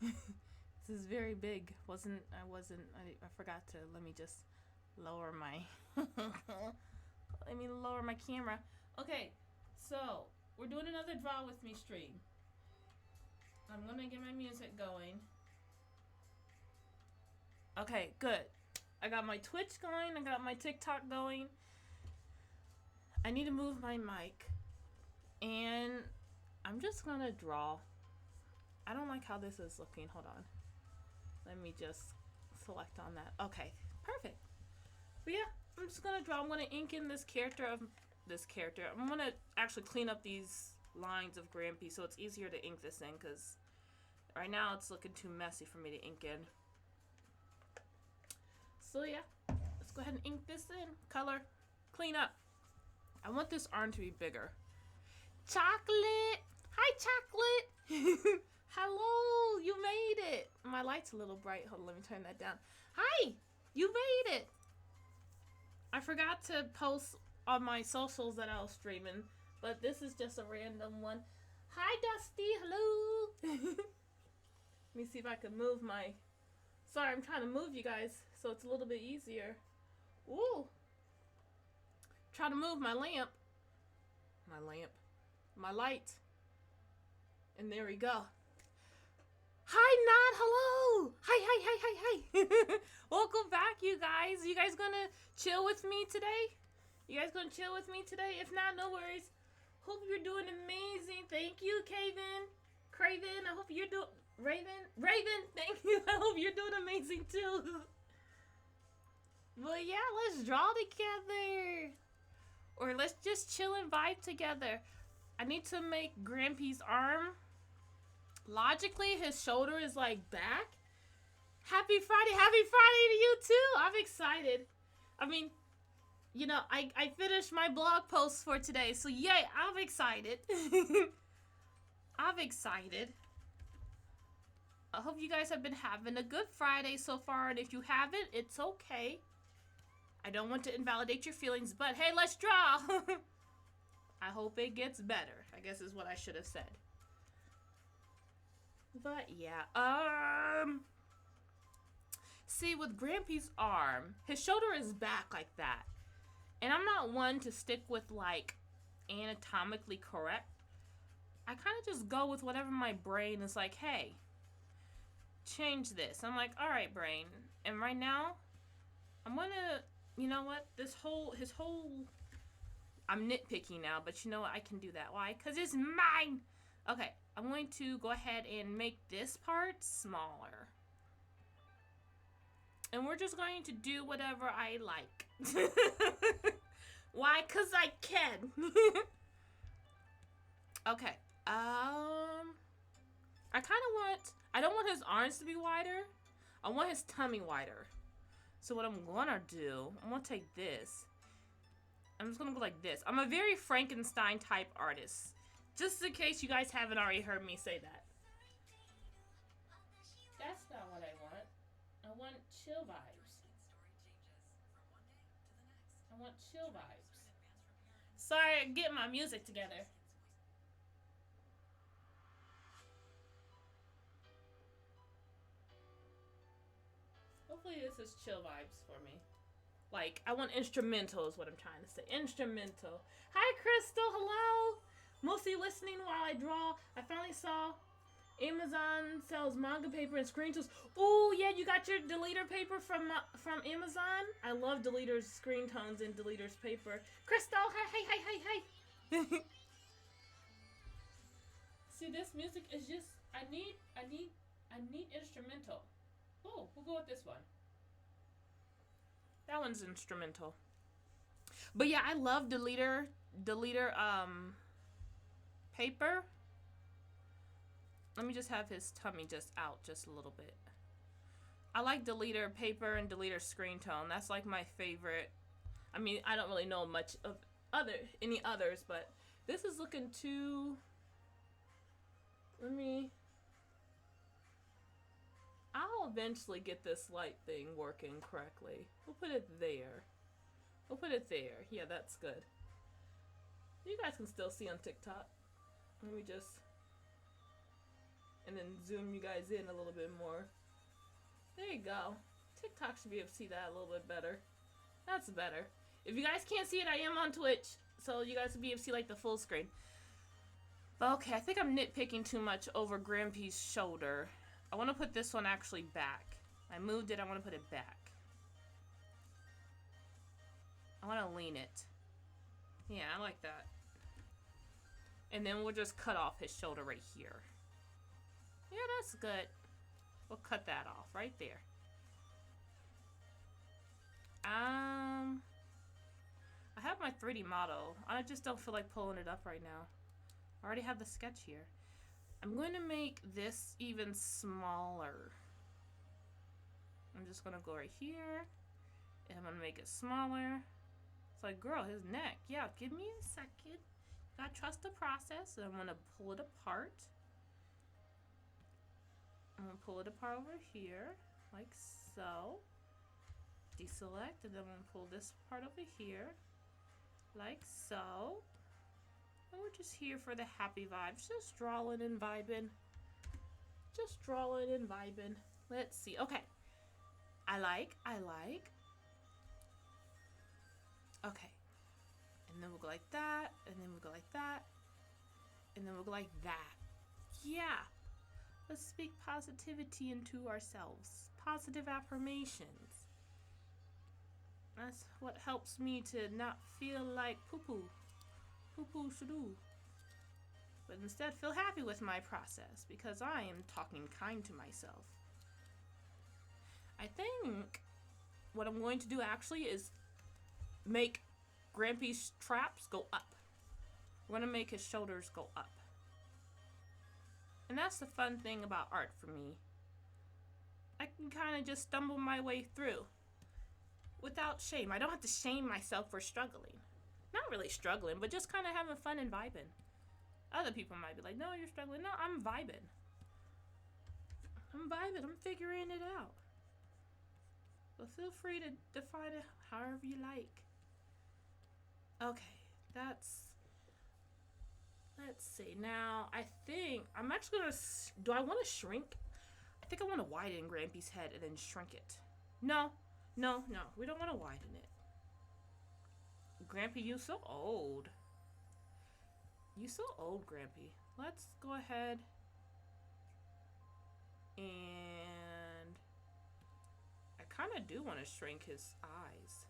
This is very big. I forgot to, let me just lower my, let me lower my camera. Okay, so we're doing another draw with me stream. I'm gonna get my music going. Okay, good. I got my Twitch going. I got my TikTok going. I need to move my mic. And I'm just gonna draw. I don't like how this is looking. Hold on. Let me just select on that. Okay, perfect. But yeah, I'm just gonna draw. I'm gonna ink in this character. I'm gonna actually clean up these lines of Grampy so it's easier to ink this in, because right now it's looking too messy for me to ink in. So yeah, let's go ahead and ink this in. Color, clean up. I want this arm to be bigger. Chocolate! Hi, Chocolate! Hello, you made it. My light's a little bright. Hold on, let me turn that down. Hi, you made it. I forgot to post on my socials that I was streaming, but this is just a random one. Hi, Dusty. Hello. Let me see if I can move my... Sorry, I'm trying to move you guys so it's a little bit easier. Ooh. Try to move my lamp. My light. And there we go. Hi, Nod. Hello. Hi. Welcome back, you guys. You guys gonna chill with me today? If not, no worries. Hope you're doing amazing. Thank you, Craven. I hope you're doing... Raven, thank you. I hope you're doing amazing, too. But yeah, let's draw together. Or let's just chill and vibe together. I need to make Grampy's arm. Logically, his shoulder is like back. Happy Friday to you too. I'm excited. I mean, you know, I finished my blog post for today, so yay, I'm excited. I'm excited. I hope you guys have been having a good Friday so far, and if you haven't, it's okay. I don't want to invalidate your feelings, but hey, let's draw. I hope it gets better, I guess is what I should have said. But yeah, see, with Grampy's arm, his shoulder is back like that. And I'm not one to stick with, like, anatomically correct. I kind of just go with whatever my brain is like, hey, change this. I'm like, all right, brain. And right now, I'm gonna, you know what, his whole, I'm nitpicking now, but you know what, I can do that. Why? Because it's mine. Okay, I'm going to go ahead and make this part smaller. And we're just going to do whatever I like. Why? Because I can. Okay. I don't want his arms to be wider. I want his tummy wider. So what I'm going to do, I'm going to take this. I'm just going to go like this. I'm a very Frankenstein type artist. Just in case you guys haven't already heard me say that. That's not what I want. I want chill vibes. I want chill vibes. Sorry, I'm getting my music together. Hopefully this is chill vibes for me. Like, I want instrumental is what I'm trying to say. Instrumental. Hi, Crystal. Hello. Mostly listening while I draw. I finally saw Amazon sells manga paper and screen tools. Oh, yeah, you got your deleter paper from Amazon? I love deleters, screen tones, and deleters paper. Crystal, hi. See, this music is just, I need instrumental. Oh, we'll go with this one. That one's instrumental. But yeah, I love deleter paper. Let me just have his tummy just out just a little bit. I like deleter paper and deleter screen tone. That's like my favorite. I mean, I don't really know much of any others, but this is looking too... I'll eventually get this light thing working correctly. We'll put it there. Yeah, that's good. You guys can still see on TikTok. Let me just... and then zoom you guys in a little bit more. There you go. TikTok should be able to see that a little bit better. That's better. If you guys can't see it, I am on Twitch, so you guys will be able to see like the full screen. But okay, I think I'm nitpicking too much over Grampy's shoulder. I want to put this one actually back. I moved it, I want to put it back. I want to lean it. Yeah, I like that. And then we'll just cut off his shoulder right here. Yeah, that's good. We'll cut that off right there. I have my 3D model. I just don't feel like pulling it up right now. I already have the sketch here. I'm going to make this even smaller. I'm just going to go right here. And I'm going to make it smaller. It's like, girl, his neck. Yeah, give me a second. Gotta trust the process. And I'm going to pull it apart. I'm going to pull it apart over here. Like so. Deselect. And then I'm going to pull this part over here. Like so. And we're just here for the happy vibes. Just drawing and vibing. Just drawing and vibing. Let's see. Okay. I like. Okay. And then we'll go like that. And then we'll go like that. And then we'll go like that. Yeah. Let's speak positivity into ourselves. Positive affirmations. That's what helps me to not feel like poo-poo. Poo-poo shadoo. But instead feel happy with my process because I am talking kind to myself. I think what I'm going to do actually is make Grampy's traps go up. We're going to make his shoulders go up. And that's the fun thing about art for me. I can kind of just stumble my way through without shame. I don't have to shame myself for struggling. Not really struggling, but just kind of having fun and vibing. Other people might be like, no, you're struggling. No, I'm vibing. I'm vibing. I'm figuring it out. But feel free to define it however you like. Okay, let's see. Now, I think I'm actually going to, do I want to shrink? I think I want to widen Grampy's head and then shrink it. No, we don't want to widen it. Grampy, you so old. You so old, Grampy. Let's go ahead and I kind of do want to shrink his eyes.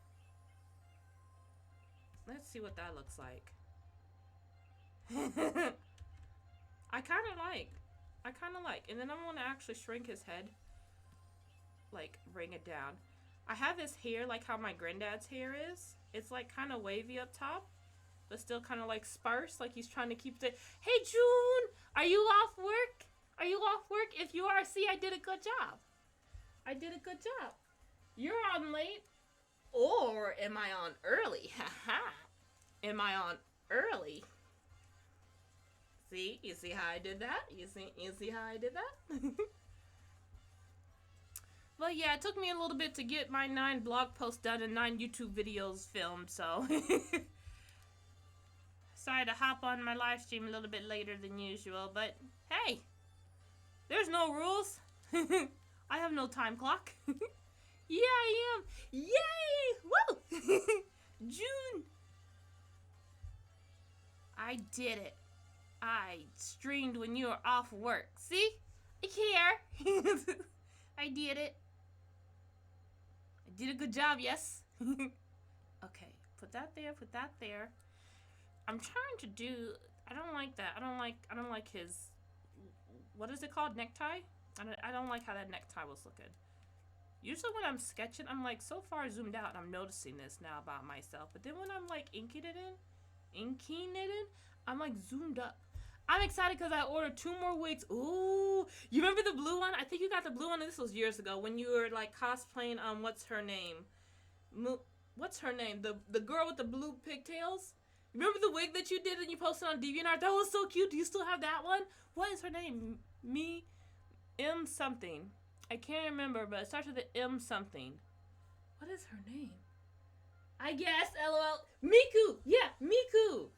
Let's see what that looks like. I kind of like. And then I'm going to actually shrink his head. Like, bring it down. I have his hair like how my granddad's hair is. It's like kind of wavy up top, but still kind of like sparse. Like he's trying to keep the, hey June, are you off work? Are you off work? If you are, see, I did a good job. I did a good job. You're on late. Or am I on early? Haha. Am I on early? See? You see how I did that? You see how I did that? But yeah, it took me a little bit to get my 9 blog posts done and 9 YouTube videos filmed, so sorry to hop on my live stream a little bit later than usual, but hey, there's no rules. I have no time clock. Yeah, I am. Yay! Woo! June. I did it. I streamed when you were off work. See? I care. I did it. I did a good job, yes. Okay, put that there, put that there. I'm trying to do, I don't like that. I don't like his, what is it called? Necktie? I don't like how that necktie was looking. Usually when I'm sketching, I'm like so far zoomed out and I'm noticing this now about myself. But then when I'm like inking it in, I'm like zoomed up. I'm excited because I ordered 2 more wigs. Ooh, you remember the blue one? I think you got the blue one. This was years ago when you were like cosplaying. What's her name? What's her name? The girl with the blue pigtails. Remember the wig that you did and you posted on DeviantArt? That was so cute. Do you still have that one? What is her name? M something. I can't remember, but it starts with the M something. What is her name? I guess. LOL. Miku. Yeah, Miku.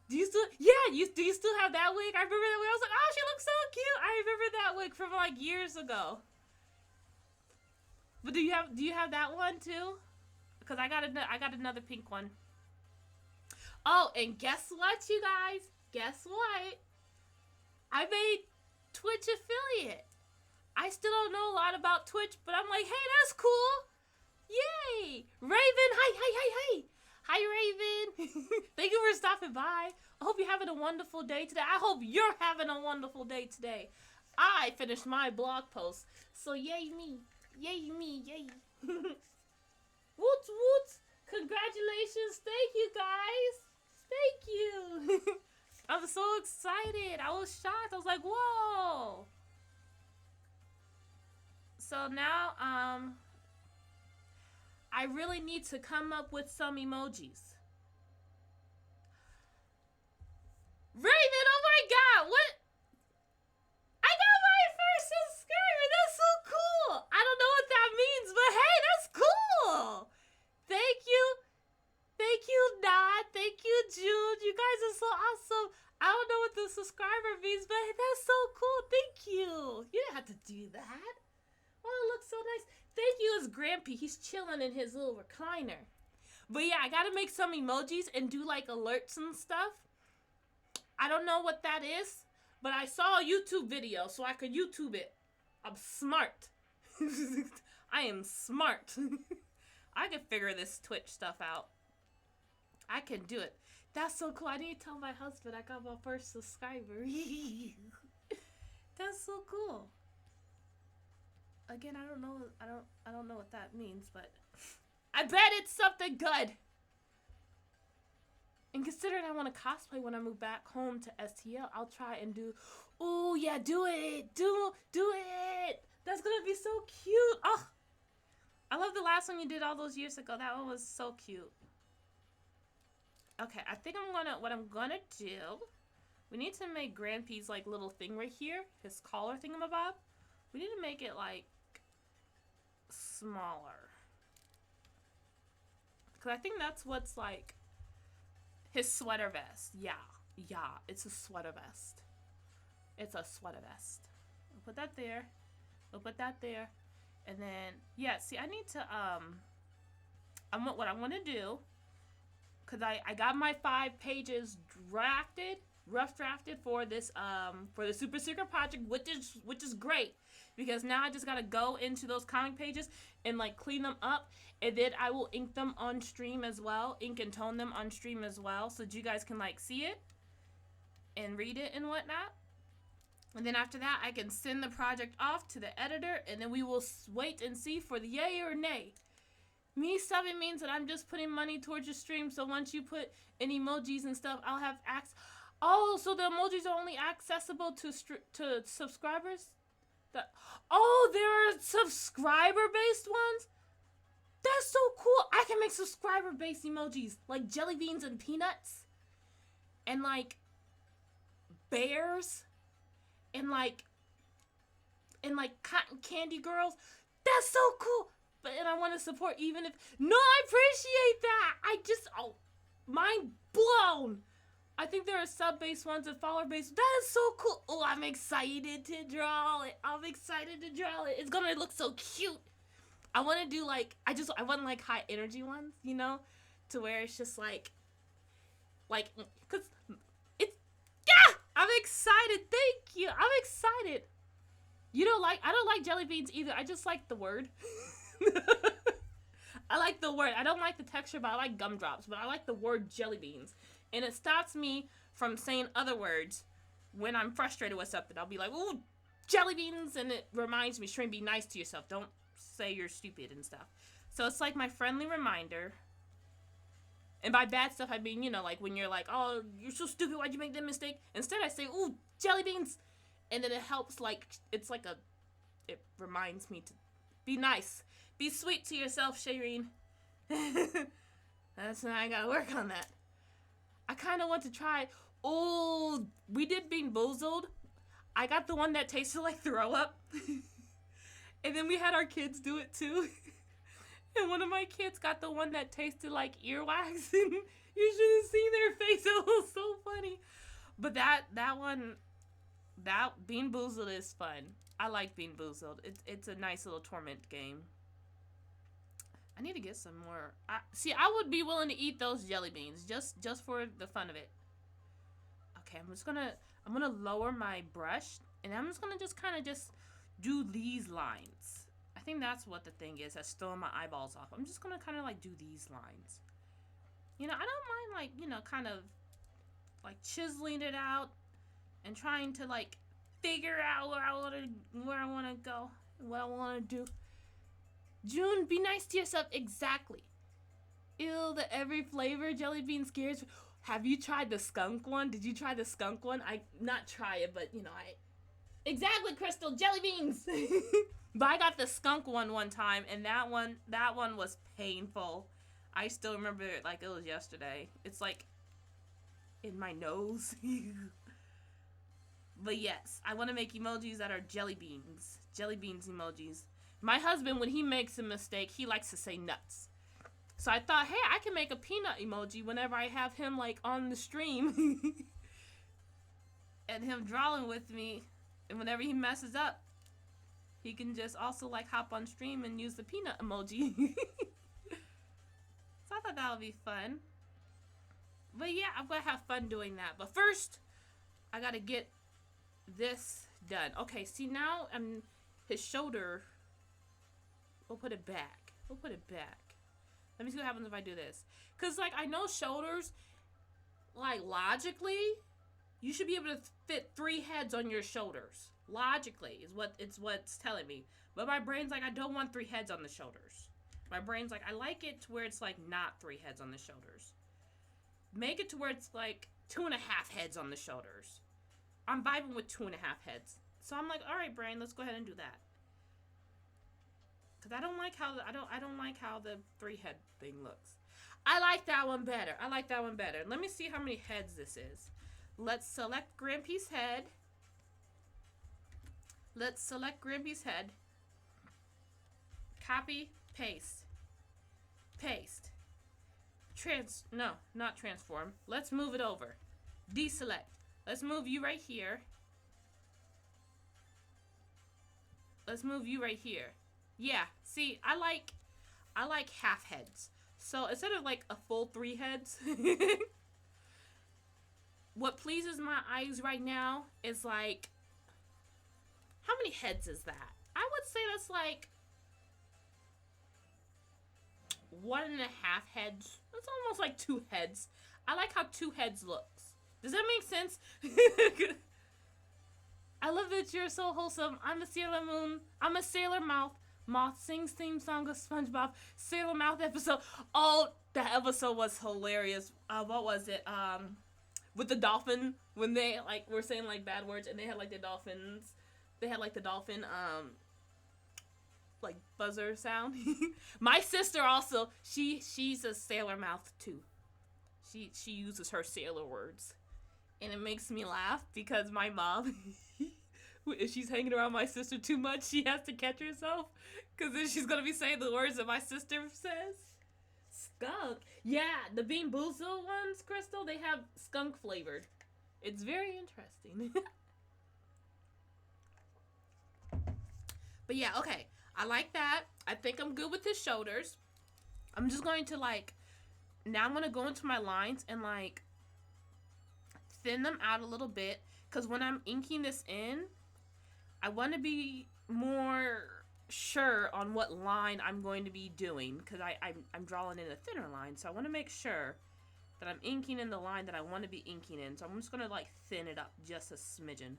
Do you still? Yeah, do you still have that wig? I remember that wig. I was like, oh, she looks so cute. I remember that wig from like years ago. But do you have that one too? Because I got another pink one. Oh, and guess what, you guys? Guess what? I made Twitch affiliate. I still don't know a lot about Twitch, but I'm like, hey, that's cool. Yay! Raven, hi. Hi, Raven. Thank you for stopping by. I hope you're having a wonderful day today. I hope you're having a wonderful day today. I finished my blog post, so yay me. Yay me, yay. Woot woot. Congratulations. Thank you, guys. Thank you. I'm so excited. I was shocked. I was like, whoa. So now, I really need to come up with some emojis. Raven, oh my god, what? I got my first subscriber. That's so cool. I don't know what that means, but hey, that's cool. Thank you. Thank you, Nod. Thank you, June. You guys are so awesome. I don't know what the subscriber means, but that's so cool. Thank you. You didn't have to do that. Oh, it looks so nice. Thank you, it's Grampy. He's chilling in his little recliner. But yeah, I gotta make some emojis and do like alerts and stuff. I don't know what that is, but I saw a YouTube video, so I could YouTube it. I'm smart. I am smart. I can figure this Twitch stuff out. I can do it. That's so cool. I need to tell my husband I got my first subscriber. That's so cool. Again, I don't know what that means, but I bet it's something good. And considering I want to cosplay when I move back home to STL, I'll try and do. Oh yeah, do it, do it. That's gonna be so cute. Oh, I love the last one you did all those years ago. That one was so cute. Okay, I think what I'm gonna do. We need to make Grampy's like little thing right here, his collar thingamabob. We need to make it like smaller, because I think that's what's like his sweater vest. Yeah, it's a sweater vest. It's a sweater vest. We'll put that there. We'll put that there. And then, yeah, see, I need to, what I want to do, because I got my 5 pages rough drafted for this, for the Super Secret Project, which is great, because now I just got to go into those comic pages and, like, clean them up, and then I will ink them on stream as well, ink and tone them on stream as well, so that you guys can, like, see it and read it and whatnot. And then after that, I can send the project off to the editor, and then we will wait and see for the yay or nay. Me subbing means that I'm just putting money towards your stream, so once you put in emojis and stuff, I'll have access. Oh, so the emojis are only accessible to subscribers? There are subscriber-based ones? That's so cool. I can make subscriber-based emojis, like jelly beans and peanuts, and like bears, and like cotton candy girls. That's so cool. And I want to support even if... No, I appreciate that. Mind blown. I think there are sub-based ones and follower-based. That is so cool. Oh, I'm excited to draw it. It's going to look so cute. I want to do like... I want like high energy ones, you know? To where it's just like... Because it's... Yeah! I'm excited. Thank you. I'm excited. I don't like jelly beans either. I just like the word. I like the word. I don't like the texture, but I like gumdrops. But I like the word jelly beans. And it stops me from saying other words when I'm frustrated with something. I'll be like, ooh, jelly beans. And it reminds me, Stream, be nice to yourself. Don't say you're stupid and stuff. So it's like my friendly reminder. And by bad stuff, I mean, like when you're like, oh, you're so stupid. Why'd you make that mistake? Instead, I say, ooh, jelly beans. And then it helps, like, it's like it reminds me to be nice. Be sweet to yourself, Shireen. That's why I gotta work on that. I kind of want to try. Oh, we did Bean Boozled. I got the one that tasted like throw up. And then we had our kids do it too. And one of my kids got the one that tasted like earwax, and you should have seen their face. It was so funny. But that Bean Boozled is fun. I like Bean Boozled. It's a nice little torment game. I need to get some more. I would be willing to eat those jelly beans just for the fun of it. Okay, I'm gonna lower my brush, and I'm just gonna kind of do these lines. I think that's what the thing is that's throwing my eyeballs off. I'm just gonna kind of like do these lines. You know, I don't mind like, you know, kind of like chiseling it out and trying to like figure out where I want to go, what I want to do. June, be nice to yourself. Exactly. Ew, the every flavor jelly bean scares. Have you tried the skunk one? Did you try the skunk one? I not try it, but you know, exactly, Crystal, jelly beans. But I got the skunk one time, and that one was painful. I still remember it like it was yesterday. It's like in my nose. But yes, I want to make emojis that are jelly beans. Jelly beans emojis. My husband, when he makes a mistake, he likes to say nuts. So I thought, hey, I can make a peanut emoji whenever I have him like on the stream. And him drawing with me. And whenever he messes up, he can just also like hop on stream and use the peanut emoji. So I thought that would be fun. But yeah, I'm going to have fun doing that. But first, I got to get this done. Okay, see now his shoulder. We'll put it back. Let me see what happens if I do this. Because like I know shoulders, like logically, you should be able to fit 3 heads on your shoulders. Logically is what's telling me. But my brain's like, I don't want 3 heads on the shoulders. My brain's like, I like it to where it's like not 3 heads on the shoulders. Make it to where it's like 2.5 heads on the shoulders. I'm vibing with 2.5 heads. So I'm like, all right, brain, let's go ahead and do that. Cause I don't like how the 3 head thing looks. I like that one better. Let me see how many heads this is. Let's select Grampy's head. Copy, paste. No, not transform. Let's move it over. Deselect. Let's move you right here. Yeah, see, I like half heads. So instead of like a full 3 heads, what pleases my eyes right now is like, how many heads is that? I would say that's like 1.5 heads. That's almost like 2 heads. I like how 2 heads looks. Does that make sense? I love that you're so wholesome. I'm a Sailor Moon. I'm a Sailor Mouth. Moth sings theme song of SpongeBob. Sailor Mouth episode. Oh, that episode was hilarious. What was it? With the dolphin, when they like were saying like bad words, and they had like the dolphins. They had like the dolphin like buzzer sound. My sister also, she's a Sailor Mouth too. She uses her sailor words, and it makes me laugh because my mom, if she's hanging around my sister too much, she has to catch herself, because then she's gonna be saying the words that my sister says. Skunk. Yeah, the Bean Boozled ones, Crystal, they have skunk flavored. It's very interesting. But yeah, okay. I like that. I think I'm good with his shoulders. I'm just going to like, now I'm going to go into my lines and like thin them out a little bit. Because when I'm inking this in, I want to be more sure on what line I'm going to be doing. Because I'm drawing in a thinner line. So I want to make sure that I'm inking in the line that I want to be inking in. So I'm just going to like thin it up just a smidgen.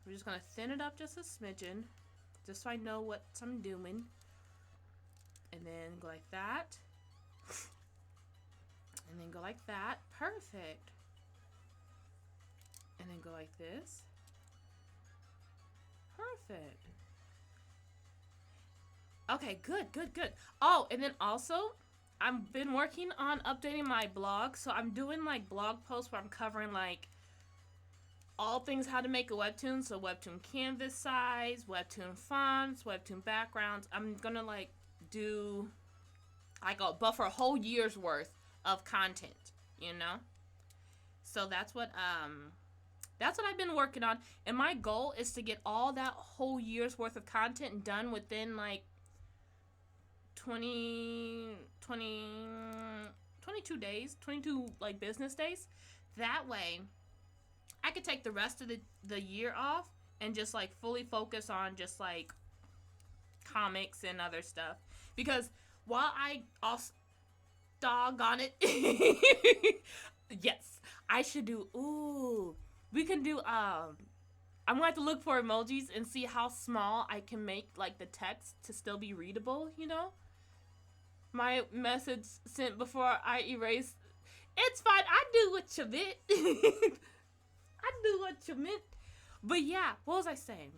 We're just going to thin it up just a smidgen, just so I know what I'm doing. And then go like that. And then go like that. Perfect. And then go like this. Perfect. Okay, good. Oh, and then also, I've been working on updating my blog. So I'm doing like blog posts where I'm covering like all things how to make a webtoon. So webtoon canvas size, webtoon fonts, webtoon backgrounds. I'm gonna like do like a buffer a whole year's worth of content, you know. So that's what I've been working on, and my goal is to get all that whole year's worth of content done within like 22 days, 22 like business days. That way I could take the rest of the year off and just like fully focus on just like comics and other stuff. Because while I also doggone it, yes, I should do. Ooh, we can do. I'm gonna have to look for emojis and see how small I can make like the text to still be readable. You know, my message sent before I erase. It's fine. I do what you meant. I do what you meant. But yeah, what was I saying?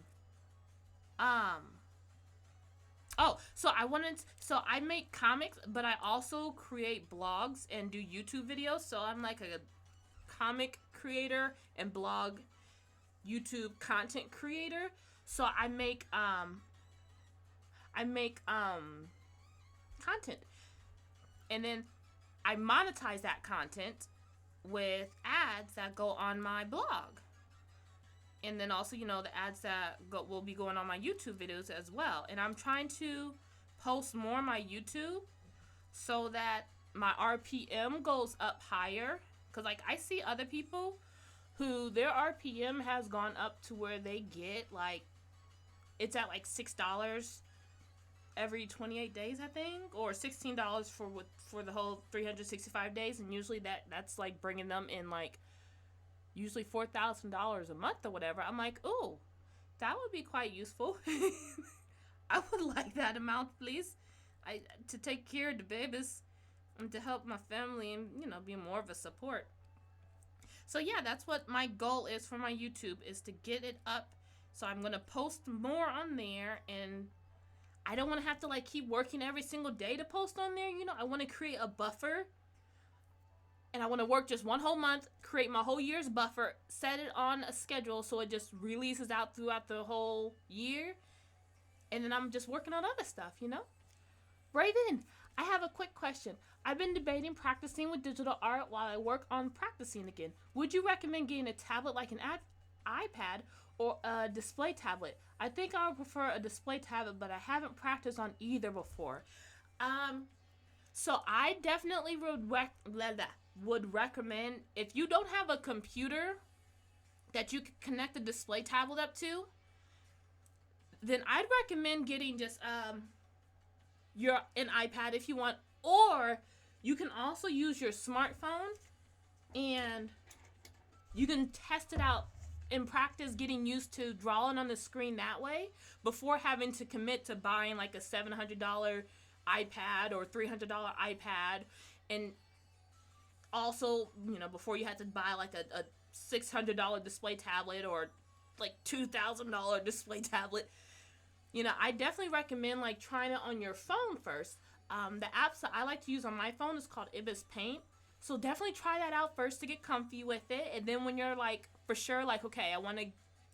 Oh, so I make comics, but I also create blogs and do YouTube videos. So I'm like a comic creator and blog YouTube content creator. So I make content, and then I monetize that content with ads that go on my blog. And then also, you know, the ads that will be going on my YouTube videos as well. And I'm trying to post more on my YouTube so that my RPM goes up higher. Because, like, I see other people who their RPM has gone up to where they get, like, it's at, like, $6 every 28 days, I think. Or $16 for the whole 365 days. And usually that's, like, bringing them in, like, usually $4,000 a month or whatever. I'm like, ooh, that would be quite useful. I would like that amount, please. To take care of the babies and to help my family and, you know, be more of a support. So yeah, that's what my goal is for my YouTube, is to get it up. So I'm gonna post more on there, and I don't want to have to like keep working every single day to post on there. You know, I want to create a buffer. And I want to work just one whole month, create my whole year's buffer, set it on a schedule so it just releases out throughout the whole year. And then I'm just working on other stuff, you know? Raven, I have a quick question. I've been debating practicing with digital art while I work on practicing again. Would you recommend getting a tablet like an iPad or a display tablet? I think I would prefer a display tablet, but I haven't practiced on either before. So I definitely would recommend, if you don't have a computer that you can connect the display tablet up to, then I'd recommend getting just an iPad if you want, or you can also use your smartphone and you can test it out and practice getting used to drawing on the screen that way before having to commit to buying like a $700 iPad or $300 iPad. And also, you know, before you had to buy like a $600 display tablet or like $2,000 display tablet. You know, I definitely recommend like trying it on your phone first. The apps that I like to use on my phone is called EBOOK Paint. So definitely try that out first to get comfy with it. And then when you're like, for sure, like, okay, I want to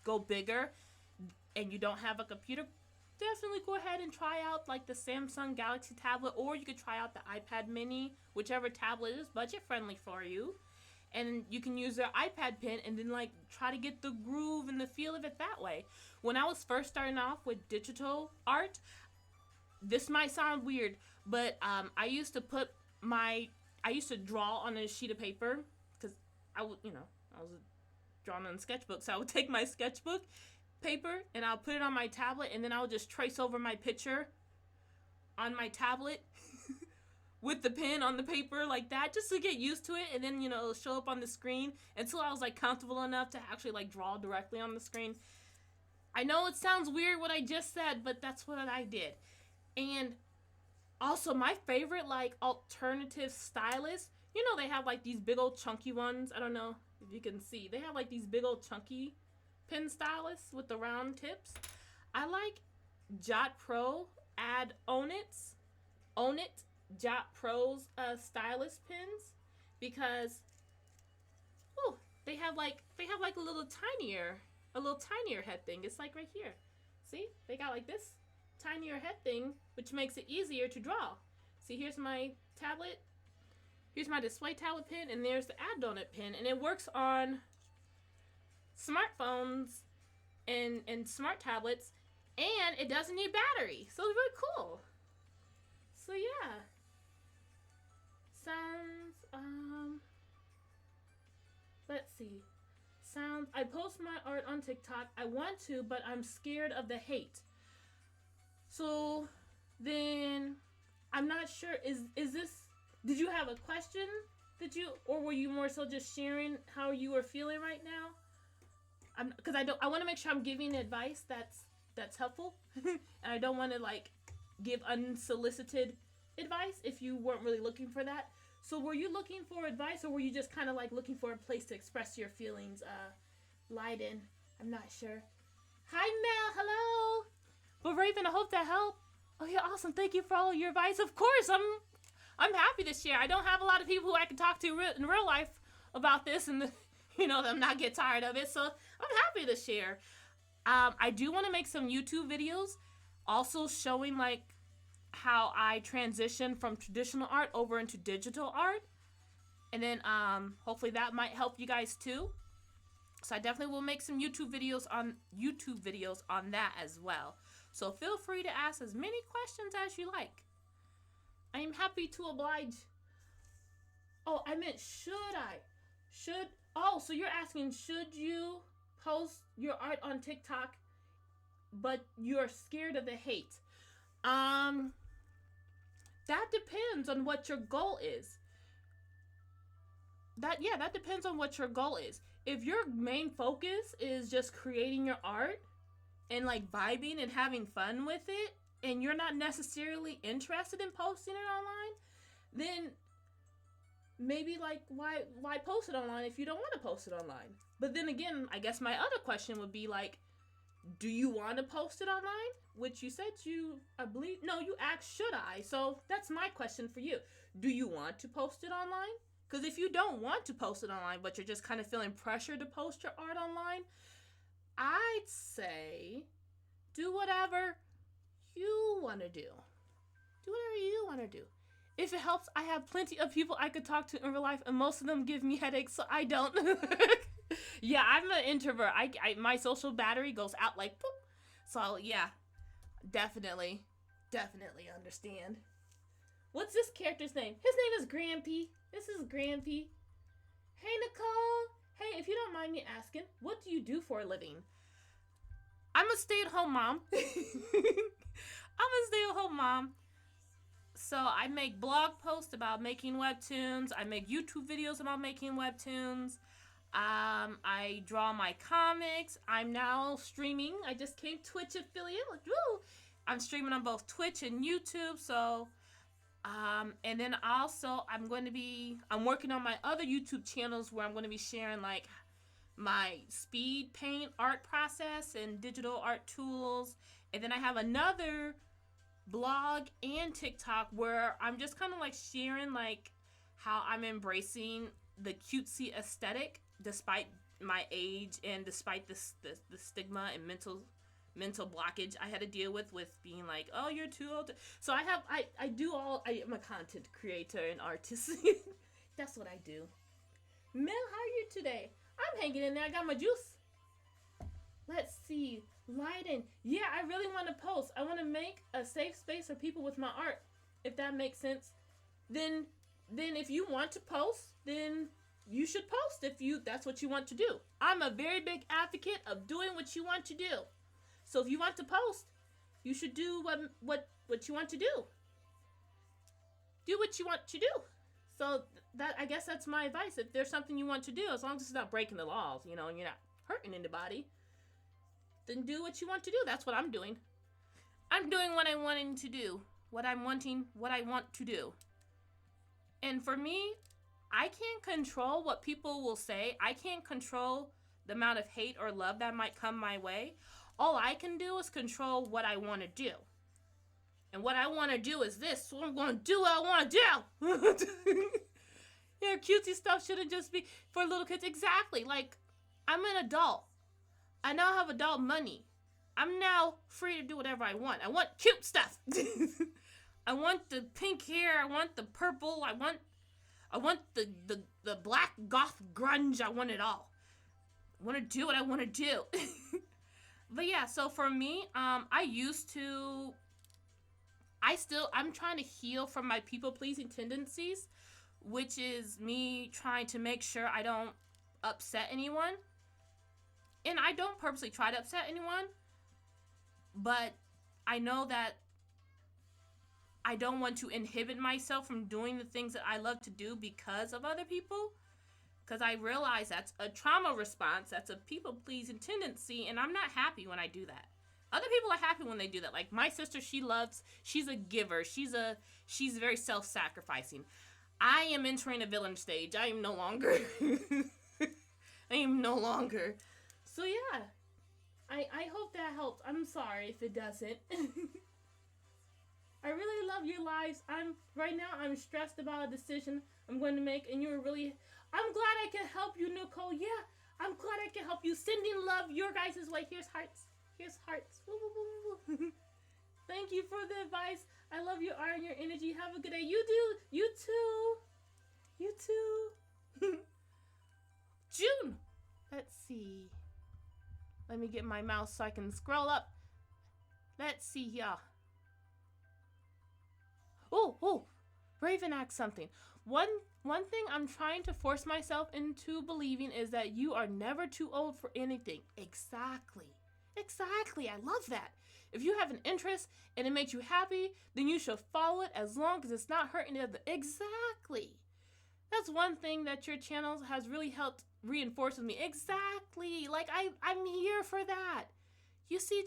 go bigger and you don't have a computer, definitely go ahead and try out like the Samsung Galaxy tablet, or you could try out the iPad mini, whichever tablet is budget friendly for you. And you can use their iPad pen and then like try to get the groove and the feel of it that way. When I was first starting off with digital art, this might sound weird, but I used to draw on a sheet of paper, because I was drawing on a sketchbook. So I would take my sketchbook paper and I'll put it on my tablet, and then I'll just trace over my picture on my tablet with the pen on the paper like that, just to get used to it. And then, you know, it'll show up on the screen until I was like comfortable enough to actually like draw directly on the screen. I know it sounds weird what I just said, but that's what I did. And also my favorite like alternative stylus, you know, they have like these big old chunky ones. I don't know if you can see. They have like these big old chunky pen stylus with the round tips. I like Jot Pro Own It Jot Pro's stylus pens, because they have like a little tinier head thing. It's like right here. See? They got like this tinier head thing, which makes it easier to draw. See, here's my tablet. Here's my display tablet pen, and there's the add donut pen, and it works on smartphones and smart tablets, and it doesn't need battery. So it's really cool. So yeah. Sounds, let's see. Sounds, I post my art on TikTok. I want to, but I'm scared of the hate. So then I'm not sure, is this, did you have a question or were you more so just sharing how you were feeling right now? Because I want to make sure I'm giving advice that's helpful. And I don't want to like give unsolicited advice if you weren't really looking for that. So were you looking for advice, or were you just kind of like looking for a place to express your feelings? Leiden, I'm not sure. Hi Mel, hello. But Raven, I hope that helped. Oh yeah, awesome. Thank you for all your advice. Of course, I'm happy to share. I don't have a lot of people who I can talk to in real life about this, and them not get tired of it. So I'm happy to share. I do want to make some YouTube videos, also showing like how I transition from traditional art over into digital art, and then hopefully that might help you guys too. So I definitely will make some YouTube videos on that as well. So feel free to ask as many questions as you like. I am happy to oblige. Oh, I meant so you're asking, should you post your art on TikTok, but you're scared of the hate? That depends on what your goal is. That depends on what your goal is. If your main focus is just creating your art and like vibing and having fun with it, and you're not necessarily interested in posting it online, then maybe like why post it online if you don't want to post it online? But then again, I guess my other question would be like, do you want to post it online? Which you said you asked, should I? So that's my question for you. Do you want to post it online? Because if you don't want to post it online, but you're just kind of feeling pressure to post your art online, I'd say do whatever you want to do. Do whatever you want to do. If it helps, I have plenty of people I could talk to in real life, and most of them give me headaches, so I don't. Yeah, I'm an introvert. My social battery goes out like boop. So yeah, definitely understand. What's this character's name? His name is Grampy. This is Grampy. Hey Nicole. Hey, if you don't mind me asking, what do you do for a living? I'm a stay-at-home mom. So I make blog posts about making webtoons. I make YouTube videos about making webtoons. I draw my comics. I'm now streaming. I just came Twitch affiliate. Woo! I'm streaming on both Twitch and YouTube. So, and then also I'm working on my other YouTube channels where I'm going to be sharing like my speed paint art process and digital art tools. And then I have another blog and TikTok where I'm just kind of like sharing like how I'm embracing the cutesy aesthetic despite my age and despite the stigma and mental blockage I had to deal with being like, oh, you're too old. So I am a content creator and artist. That's what I do. Mel, how are you today? I'm hanging in there. I got my juice. Let's see. Leiden. Yeah, I really want to post. I want to make a safe space for people with my art. If that makes sense. Then if you want to post, then you should post if that's what you want to do. I'm a very big advocate of doing what you want to do. So if you want to post, you should do what you want to do. Do what you want to do. So I guess that's my advice. If there's something you want to do, as long as it's not breaking the laws, and you're not hurting anybody, then do what you want to do. That's what I'm doing. I'm doing what I'm wanting to do. What I want to do. And for me, I can't control what people will say. I can't control the amount of hate or love that might come my way. All I can do is control what I want to do. And what I want to do is this, so I'm going to do what I want to do. Yeah, cutesy stuff shouldn't just be for little kids. Exactly. Like, I'm an adult. I now have adult money. I'm now free to do whatever I want. I want cute stuff. I want the pink hair. I want the purple. I want the black goth grunge. I want it all. I want to do what I want to do. But yeah, so for me, I'm trying to heal from my people-pleasing tendencies, which is me trying to make sure I don't upset anyone. And I don't purposely try to upset anyone, but I know that I don't want to inhibit myself from doing the things that I love to do because of other people. Because I realize that's a trauma response, that's a people-pleasing tendency, and I'm not happy when I do that. Other people are happy when they do that. Like my sister, she's a giver. She's very self-sacrificing. I am entering a villain stage. I am no longer. So yeah, I hope that helps. I'm sorry if it doesn't. I really love your lives. Right now I'm stressed about a decision I'm going to make, and I'm glad I can help you, Nicole. Yeah, I'm glad I can help you. Sending love your guys' way. Here's hearts. Woo, woo, woo, woo. Thank you for the advice. I love your art and your energy. Have a good day. You too. June. Let's see. Let me get my mouse so I can scroll up. Let's see here. Oh, Raven asked something. One thing I'm trying to force myself into believing is that you are never too old for anything. Exactly. I love that. If you have an interest and it makes you happy, then you should follow it as long as it's not hurting the other. Exactly. That's one thing that your channel has really helped reinforce with me. Exactly. Like I'm here for that. You see,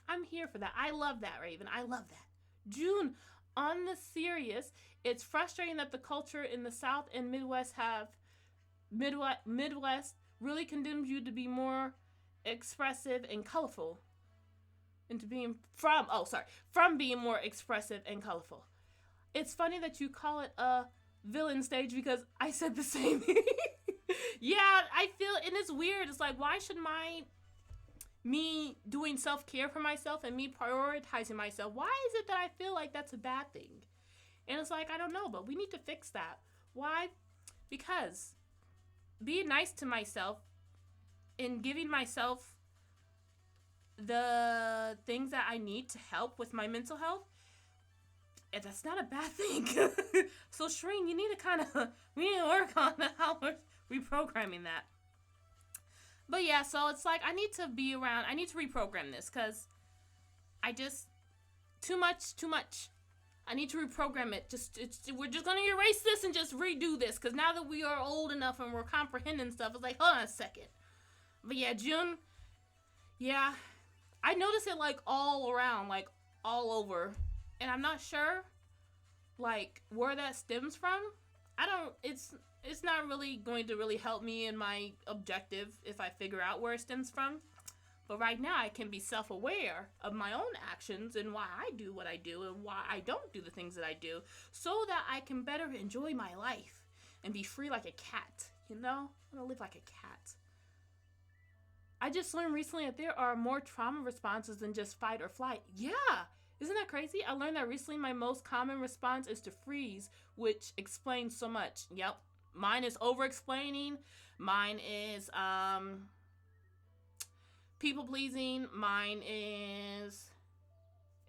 I'm here for that. I love that, Raven. I love that. June, on the serious, it's frustrating that the culture in the South and Midwest really condemns you to be more expressive and colorful. From being more expressive and colorful. It's funny that you call it a villain stage because I said the same thing. Yeah, I feel, and it's weird. It's like, why should me doing self-care for myself and me prioritizing myself, why is it that I feel like that's a bad thing? And it's like, I don't know, but we need to fix that. Why? Because being nice to myself and giving myself the things that I need to help with my mental health, that's not a bad thing. So Shreen, you need to we need to work on how we're reprogramming that. But yeah, so it's like I need to reprogram this because too much. I need to reprogram it. We're just going to erase this and just redo this because now that we are old enough and we're comprehending stuff, it's like, hold on a second. But yeah, June, yeah, I notice it like all around, like all over. And I'm not sure like where that stems from. It's not really going to really help me in my objective if I figure out where it stems from. But right now I can be self-aware of my own actions and why I do what I do and why I don't do the things that I do so that I can better enjoy my life and be free like a cat, you know? I want to live like a cat. I just learned recently that there are more trauma responses than just fight or flight. Yeah! Isn't that crazy? I learned that recently my most common response is to freeze, which explains so much. Yep. Mine is over-explaining. Mine is people-pleasing. Mine is...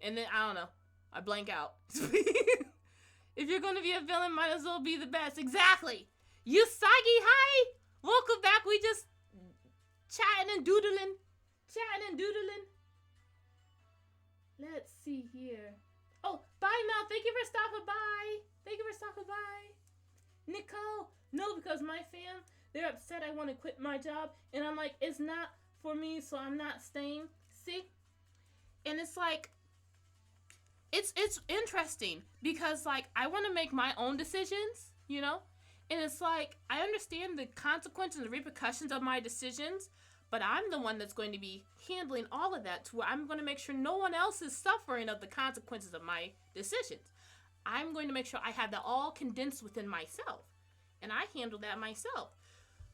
And then, I don't know. I blank out. If you're going to be a villain, might as well be the best. Exactly. Usagi, hi! Welcome back. We just chatting and doodling. Let's see here. Oh, bye, Mel. Thank you for stopping by. Nicole. No, because my fam, they're upset I want to quit my job. And I'm like, it's not for me, so I'm not staying. See? And it's like, it's interesting because, like, I want to make my own decisions, you know? And it's like, I understand the consequences and the repercussions of my decisions, but I'm the one that's going to be handling all of that to where I'm going to make sure no one else is suffering of the consequences of my decisions. I'm going to make sure I have that all condensed within myself. and I handle that myself.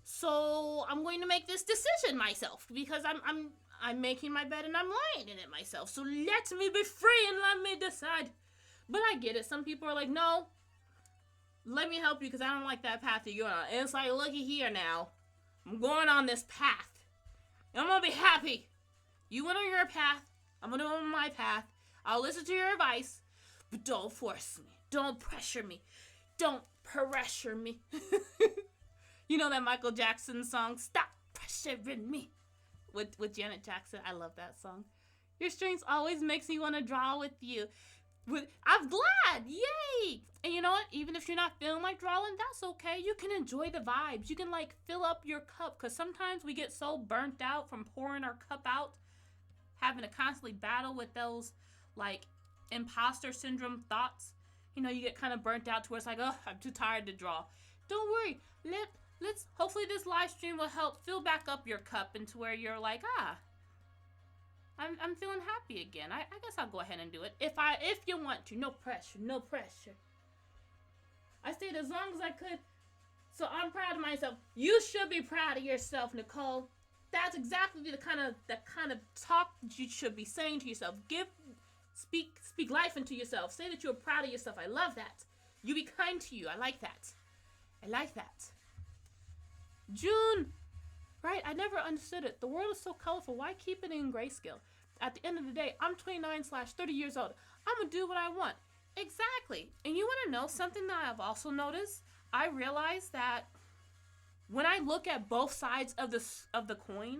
So I'm going to make this decision myself because I'm making my bed and I'm lying in it myself. So let me be free and let me decide. But I get it. Some people are like, no, let me help you because I don't like that path you're going on. And it's like, looky here now. I'm going on this path. And I'm going to be happy. You went on your path. I'm going to go on my path. I'll listen to your advice. But don't force me. Don't pressure me. Don't pressure me. You know that Michael Jackson song, Stop Pressuring Me, with Janet Jackson. I love that song. Your strings always makes me want to draw with you. I'm glad. Yay. And you know what? Even if you're not feeling like drawing, that's okay. You can enjoy the vibes. You can like fill up your cup because sometimes we get so burnt out from pouring our cup out, having to constantly battle with those like imposter syndrome thoughts. You know, you get kind of burnt out to where it's like, oh, I'm too tired to draw. Don't worry. Let's hopefully this live stream will help fill back up your cup into where you're like, I'm feeling happy again. I guess I'll go ahead and do it. If you want to. No pressure. No pressure. I stayed as long as I could. So I'm proud of myself. You should be proud of yourself, Nicole. That's exactly the kind of talk you should be saying to yourself. Speak life into yourself. Say that you're proud of yourself. I love that. You be kind to you. I like that. I like that. June. Right? I never understood it. The world is so colorful. Why keep it in grayscale? At the end of the day, I'm 29/30 years old. I'm going to do what I want. Exactly. And you want to know something that I've also noticed? I realized that when I look at both sides of the coin,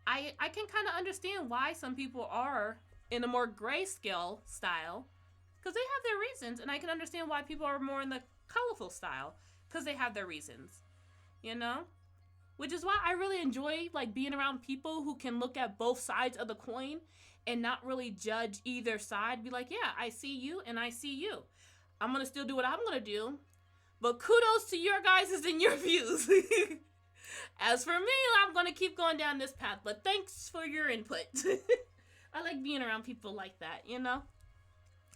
I can kind of understand why some people are in a more grayscale style because they have their reasons. And I can understand why people are more in the colorful style because they have their reasons. You know? Which is why I really enjoy like being around people who can look at both sides of the coin and not really judge either side. Be like, yeah, I see you and I see you. I'm going to still do what I'm going to do. But kudos to your guys' and your views. As for me, I'm going to keep going down this path. But thanks for your input. I like being around people like that, you know?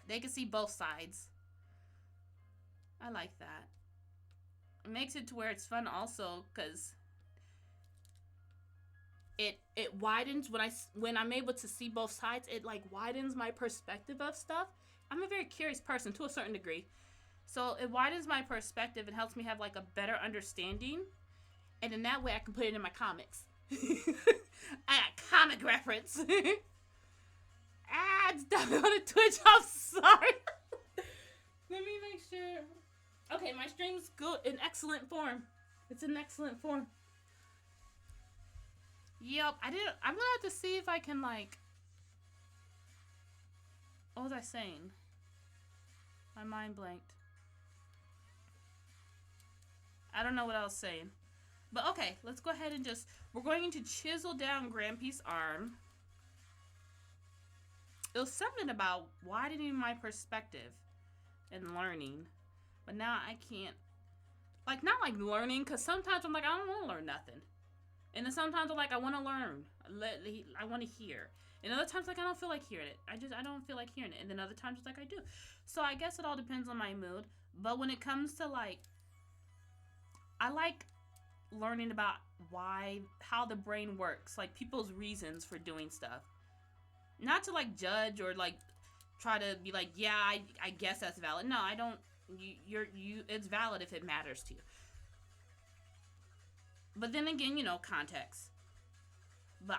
They can see both sides. I like that. It makes it to where it's fun also because it widens when I'm able to see both sides. It like widens my perspective of stuff. I'm a very curious person to a certain degree, so it widens my perspective and helps me have like a better understanding, and in that way I can put it in my comics. I got comic reference. Ads done on a Twitch. I'm sorry. Let me make sure. Okay, my stream's good in excellent form. It's in excellent form. Yep, I'm gonna have to see if I can like. What was I saying? My mind blanked. I don't know what I was saying. But okay, let's go ahead and we're going to chisel down Grampy's arm. It was something about widening my perspective and learning. But now I can't, like, not like learning, because sometimes I'm like, I don't want to learn nothing. And then sometimes I'm like, I want to learn. I want to hear. And other times, like, I don't feel like hearing it. I don't feel like hearing it. And then other times, it's like, I do. So I guess it all depends on my mood. But when it comes to, like, I like learning about how the brain works. Like, people's reasons for doing stuff. Not to, like, judge or, like, try to be like, yeah, I guess that's valid. No, I don't. It's valid if it matters to you. But then again, you know, context. But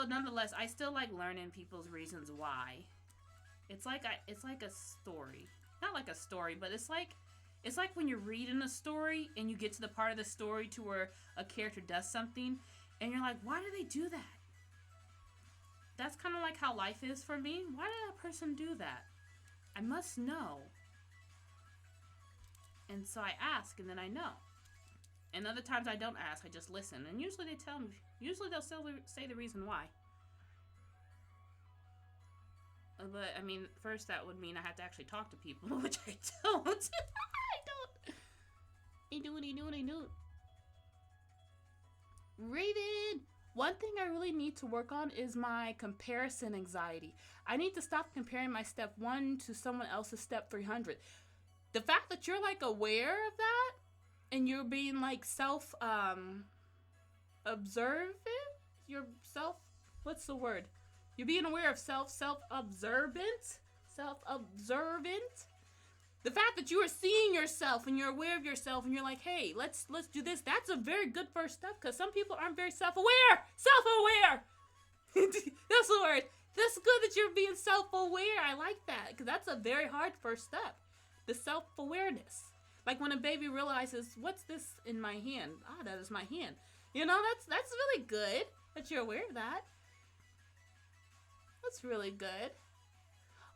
nonetheless, I still like learning people's reasons why. It's like a story. Not like a story, but it's like when you're reading a story and you get to the part of the story to where a character does something and you're like, why did they do that? That's kind of like how life is for me. Why did that person do that? I must know. And so I ask, and then I know. And other times I don't ask, I just listen. And usually they tell me, they'll say the reason why. But, I mean, first that would mean I have to actually talk to people, which I don't. I don't. Raven! One thing I really need to work on is my comparison anxiety. I need to stop comparing my step 1 to someone else's step 300. The fact that you're, like, aware of that and you're being like observant. You're what's the word? You're being aware of self-observant. The fact that you are seeing yourself and you're aware of yourself and you're like, hey, let's do this. That's a very good first step because some people aren't very self-aware. That's the word. That's good that you're being self-aware. I like that because that's a very hard first step. The self-awareness. Like when a baby realizes, what's this in my hand? Ah, that is my hand. You know, that's really good that you're aware of that. That's really good.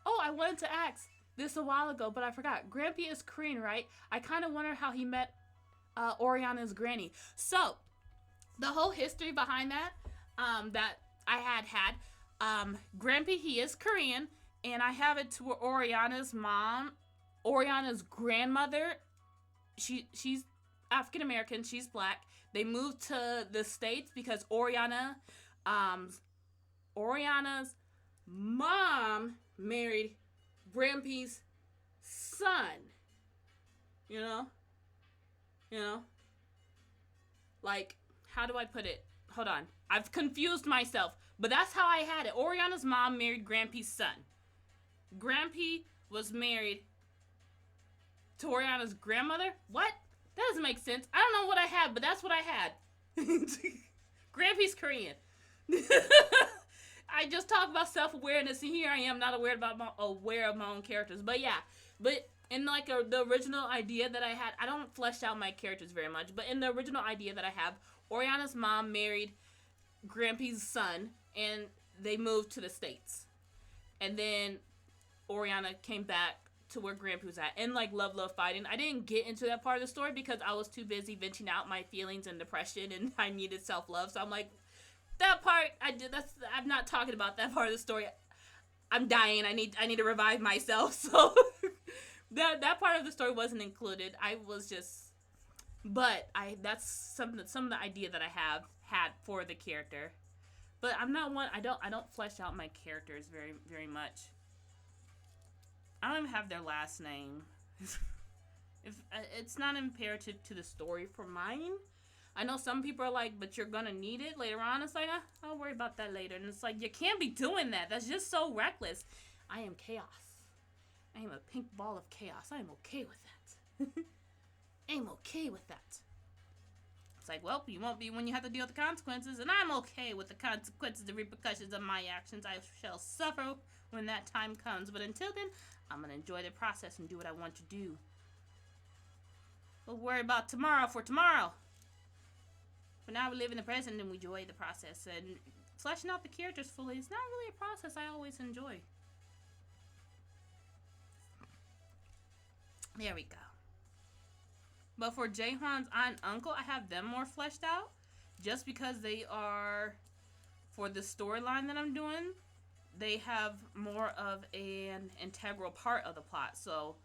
Oh, I wanted to ask this a while ago, but I forgot. Grampy is Korean, right? I kind of wonder how he met Oriana's granny. So, the whole history behind that, that I had, Grampy, he is Korean, and I have it to where Oriana's mom, Oriana's grandmother, she's African American, she's black. They moved to the States because Oriana's mom married Grampy's son. You know? Like, how do I put it? Hold on. I've confused myself. But that's how I had it. Oriana's mom married Grampy's son. Grampy was married to Oriana's grandmother? What? That doesn't make sense. I don't know what I had, but that's what I had. Grampy's Korean. I just talk about self-awareness, and here I am not aware of my own characters. But yeah, but in like the original idea that I had, I don't flesh out my characters very much, but in the original idea that I have, Oriana's mom married Grampy's son, and they moved to the States. And then Oriana came back to where Grampy was at, and like love fighting. I didn't get into that part of the story because I was too busy venting out my feelings and depression, and I needed self-love. So I'm like, that part I'm not talking about that part of the story. I'm dying. I need to revive myself. So that part of the story wasn't included. That's some of the idea that I have had for the character. But I'm not one. I don't flesh out my characters very very much. I don't even have their last name. If it's not imperative to the story for mine. I know some people are like, but you're gonna need it later on. It's like, I'll worry about that later. And it's like, you can't be doing that. That's just so reckless. I am chaos. I am a pink ball of chaos. I am okay with that. I am okay with that. It's like, well, you won't be when you have to deal with the consequences, and I'm okay with the consequences, the repercussions of my actions. I shall suffer when that time comes. But until then, I'm gonna enjoy the process and do what I want to do. We'll worry about tomorrow for tomorrow. But now we live in the present and we enjoy the process. And fleshing out the characters fully is not really a process I always enjoy. There we go. But for Jaehwan's aunt and uncle, I have them more fleshed out. Just because they are, for the storyline that I'm doing, they have more of an integral part of the plot. So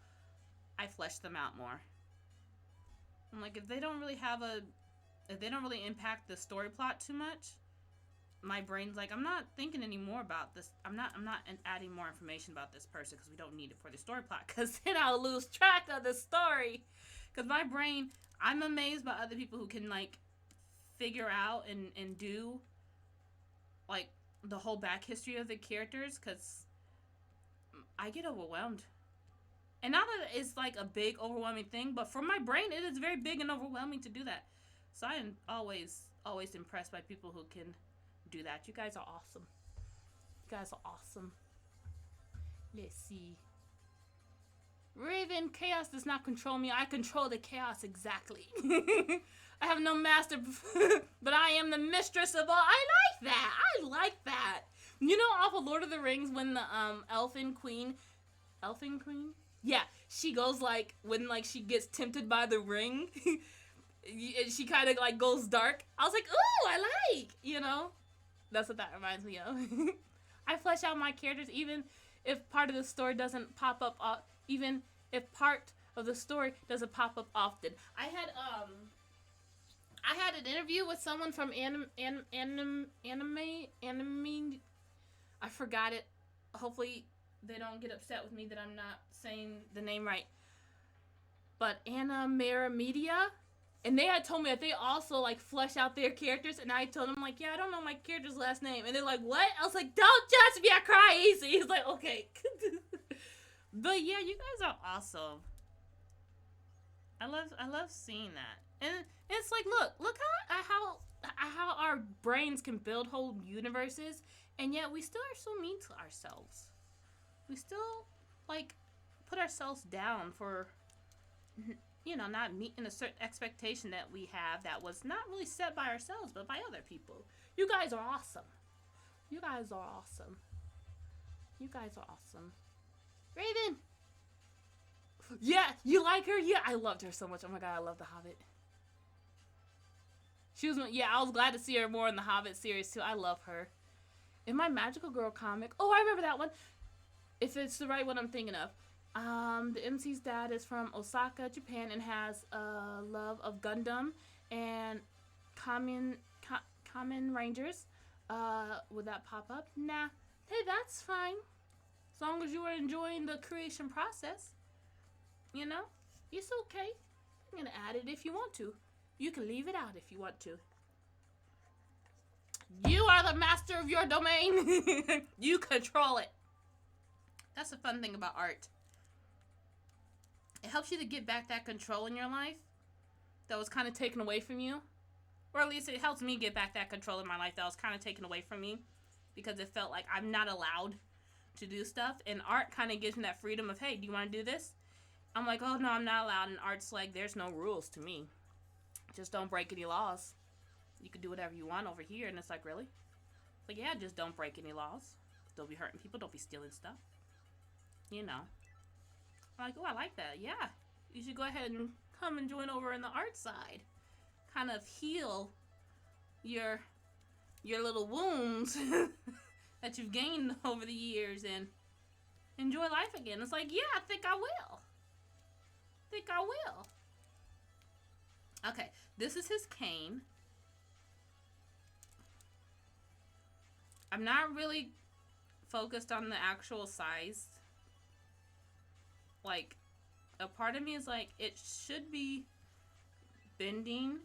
I flesh them out more. I'm like, if they don't really impact the story plot too much, my brain's like, I'm not thinking anymore about this. I'm not adding more information about this person because we don't need it for the story plot, because then I'll lose track of the story. Because my brain, I'm amazed by other people who can like figure out and do like the whole back history of the characters, because I get overwhelmed. And not that it's like a big overwhelming thing, but for my brain it is very big and overwhelming to do that. So I am always impressed by people who can do that. You guys are awesome. You guys are awesome. Let's see. Raven, chaos does not control me. I control the chaos exactly. I have no master, but I am the mistress of all. I like that. You know, off of Lord of the Rings, when the elfin queen? Yeah, she goes like, when like she gets tempted by the ring, she kind of like goes dark. I was like, ooh, I like, you know? That's what that reminds me of. I flesh out my characters even if part of the story doesn't pop up, even if part of the story doesn't pop up often. I had an interview with someone from anime. I forgot it. Hopefully they don't get upset with me that I'm not saying the name right. But Anna Mara Media, And they had told me that they also like flesh out their characters, and I told them like, yeah, I don't know my character's last name, and they're like, what? I was like, don't judge me, I cry easy. He's like, okay. But yeah, you guys are awesome. I love seeing that, and it's like, look how our brains can build whole universes, and yet we still are so mean to ourselves. We still like put ourselves down for, you know, not meeting a certain expectation that we have that was not really set by ourselves, but by other people. You guys are awesome. You guys are awesome. You guys are awesome. Raven! Yeah, you like her? Yeah, I loved her so much. Oh my god, I love The Hobbit. She was, yeah, I was glad to see her more in the Hobbit series too. I love her. In my Magical Girl comic, oh, I remember that one. If it's the right one I'm thinking of. The MC's dad is from Osaka, Japan, and has a love of Gundam and Kamen Rangers. Would that pop up? Nah. Hey, that's fine. As long as you are enjoying the creation process. You know? It's okay. You can add it if you want to. You can leave it out if you want to. You are the master of your domain. You control it. That's the fun thing about art. It helps you to get back that control in your life that was kind of taken away from you. Or at least it helps me get back that control in my life that was kind of taken away from me. Because it felt like I'm not allowed to do stuff. And art kind of gives me that freedom of, hey, do you want to do this? I'm like, oh, no, I'm not allowed. And art's like, there's no rules to me. Just don't break any laws. You can do whatever you want over here. And it's like, really? Like, yeah, just don't break any laws. Don't be hurting people. Don't be stealing stuff. You know. I'm like, oh, I like that. Yeah. You should go ahead and come and join over in the art side. Kind of heal your little wounds that you've gained over the years and enjoy life again. It's like, yeah, I think I will. Okay, this is his cane. I'm not really focused on the actual size. Like, a part of me is like, it should be bending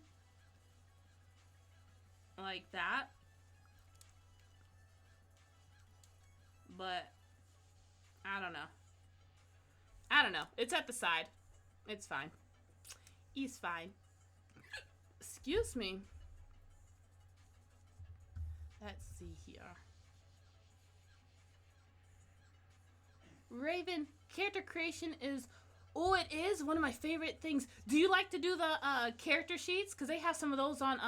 like that. But I don't know. It's at the side. It's fine. He's fine. Excuse me. Let's see here. Raven, character creation is, oh, it is one of my favorite things. Do you like to do the character sheets? Because they have some of those on,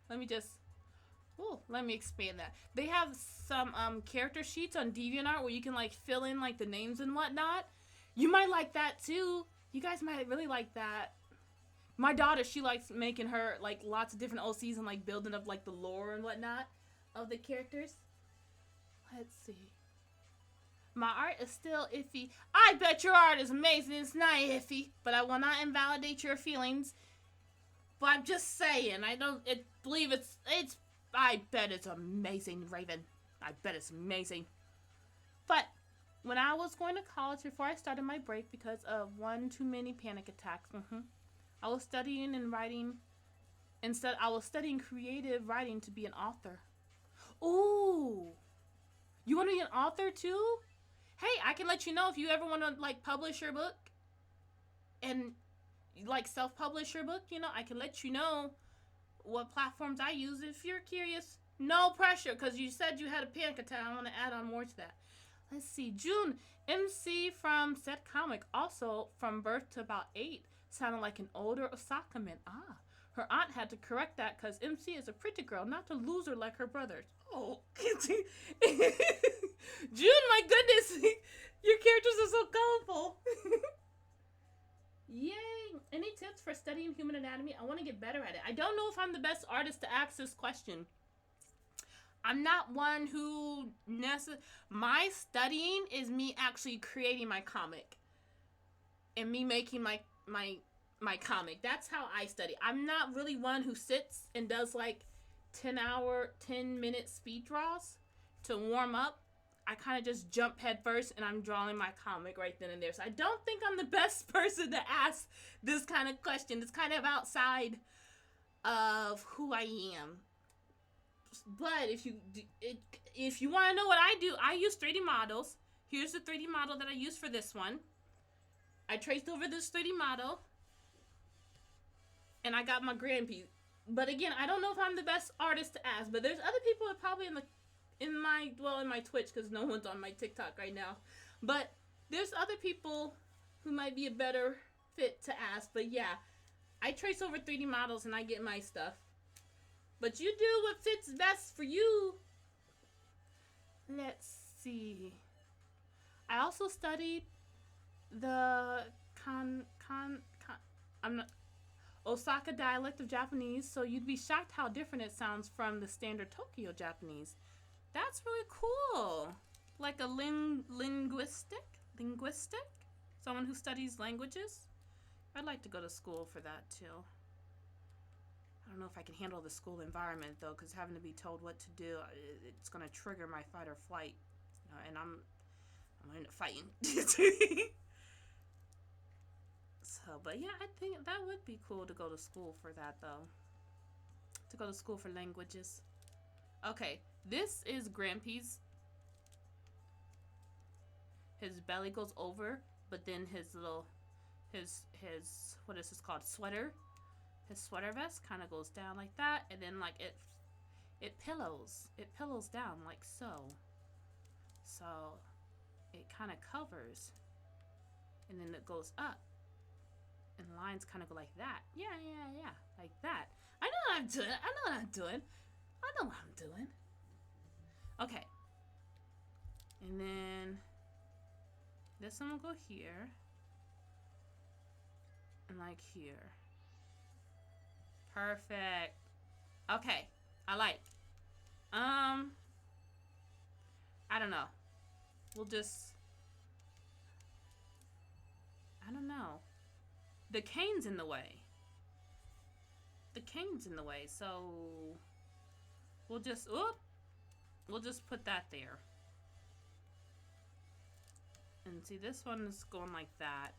let me expand that. They have some character sheets on DeviantArt where you can like fill in like the names and whatnot. You might like that too. You guys might really like that. My daughter, she likes making her like lots of different OCs and like building up like the lore and whatnot of the characters. Let's see. My art is still iffy. I bet your art is amazing. It's not iffy, but I will not invalidate your feelings. But I'm just saying, I bet it's amazing, Raven. I bet it's amazing. But when I was going to college before I started my break because of one too many panic attacks, I was studying and writing. Instead, I was studying creative writing to be an author. Ooh, you want to be an author too? Hey, I can let you know if you ever want to like publish your book and like self-publish your book. You know, I can let you know what platforms I use if you're curious. No pressure, because you said you had a panic attack. I want to add on more to that. Let's see. June, MC from Set Comic, also from birth to about 8, sounded like an older Osaka man. Her aunt had to correct that because MC is a pretty girl, not a loser like her brothers. Oh, June, my goodness, your characters are so colorful. Yay! Any tips for studying human anatomy? I want to get better at it. I don't know if I'm the best artist to ask this question. I'm not one who my studying is me actually creating my comic and me making my comic. That's how I study. I'm not really one who sits and does like 10-minute speed draws to warm up. I kind of just jump head first and I'm drawing my comic right then and there. So I don't think I'm the best person to ask this kind of question. It's kind of outside of who I am. But if you want to know what I do, I use 3D models. Here's the 3D model that I use for this one. I traced over this 3D model. And I got my Grampy. But again, I don't know if I'm the best artist to ask. But there's other people that probably in my Twitch, because no one's on my TikTok right now. But there's other people who might be a better fit to ask. But yeah, I trace over 3D models and I get my stuff. But you do what fits best for you. Let's see. I also studied the Osaka dialect of Japanese, so you'd be shocked how different it sounds from the standard Tokyo Japanese. That's really cool. Like a linguistic? Someone who studies languages? I'd like to go to school for that too. I don't know if I can handle the school environment though, because having to be told what to do, it's gonna trigger my fight or flight, and I'm into fighting. So, but yeah, I think that would be cool to go to school for that though. To go to school for languages. Okay, this is Grampy's. His belly goes over, but then his what is this called? Sweater. His sweater vest kind of goes down like that, and then like it pillows down like so. So it kind of covers, and then it goes up, and lines kind of go like that. Yeah, like that. I know what I'm doing. Okay. And then this one will go here, and like here. Perfect. Okay. I like. I don't know. We'll just. I don't know. The cane's in the way. So we'll just. We'll just put that there. And see, this one is going like that.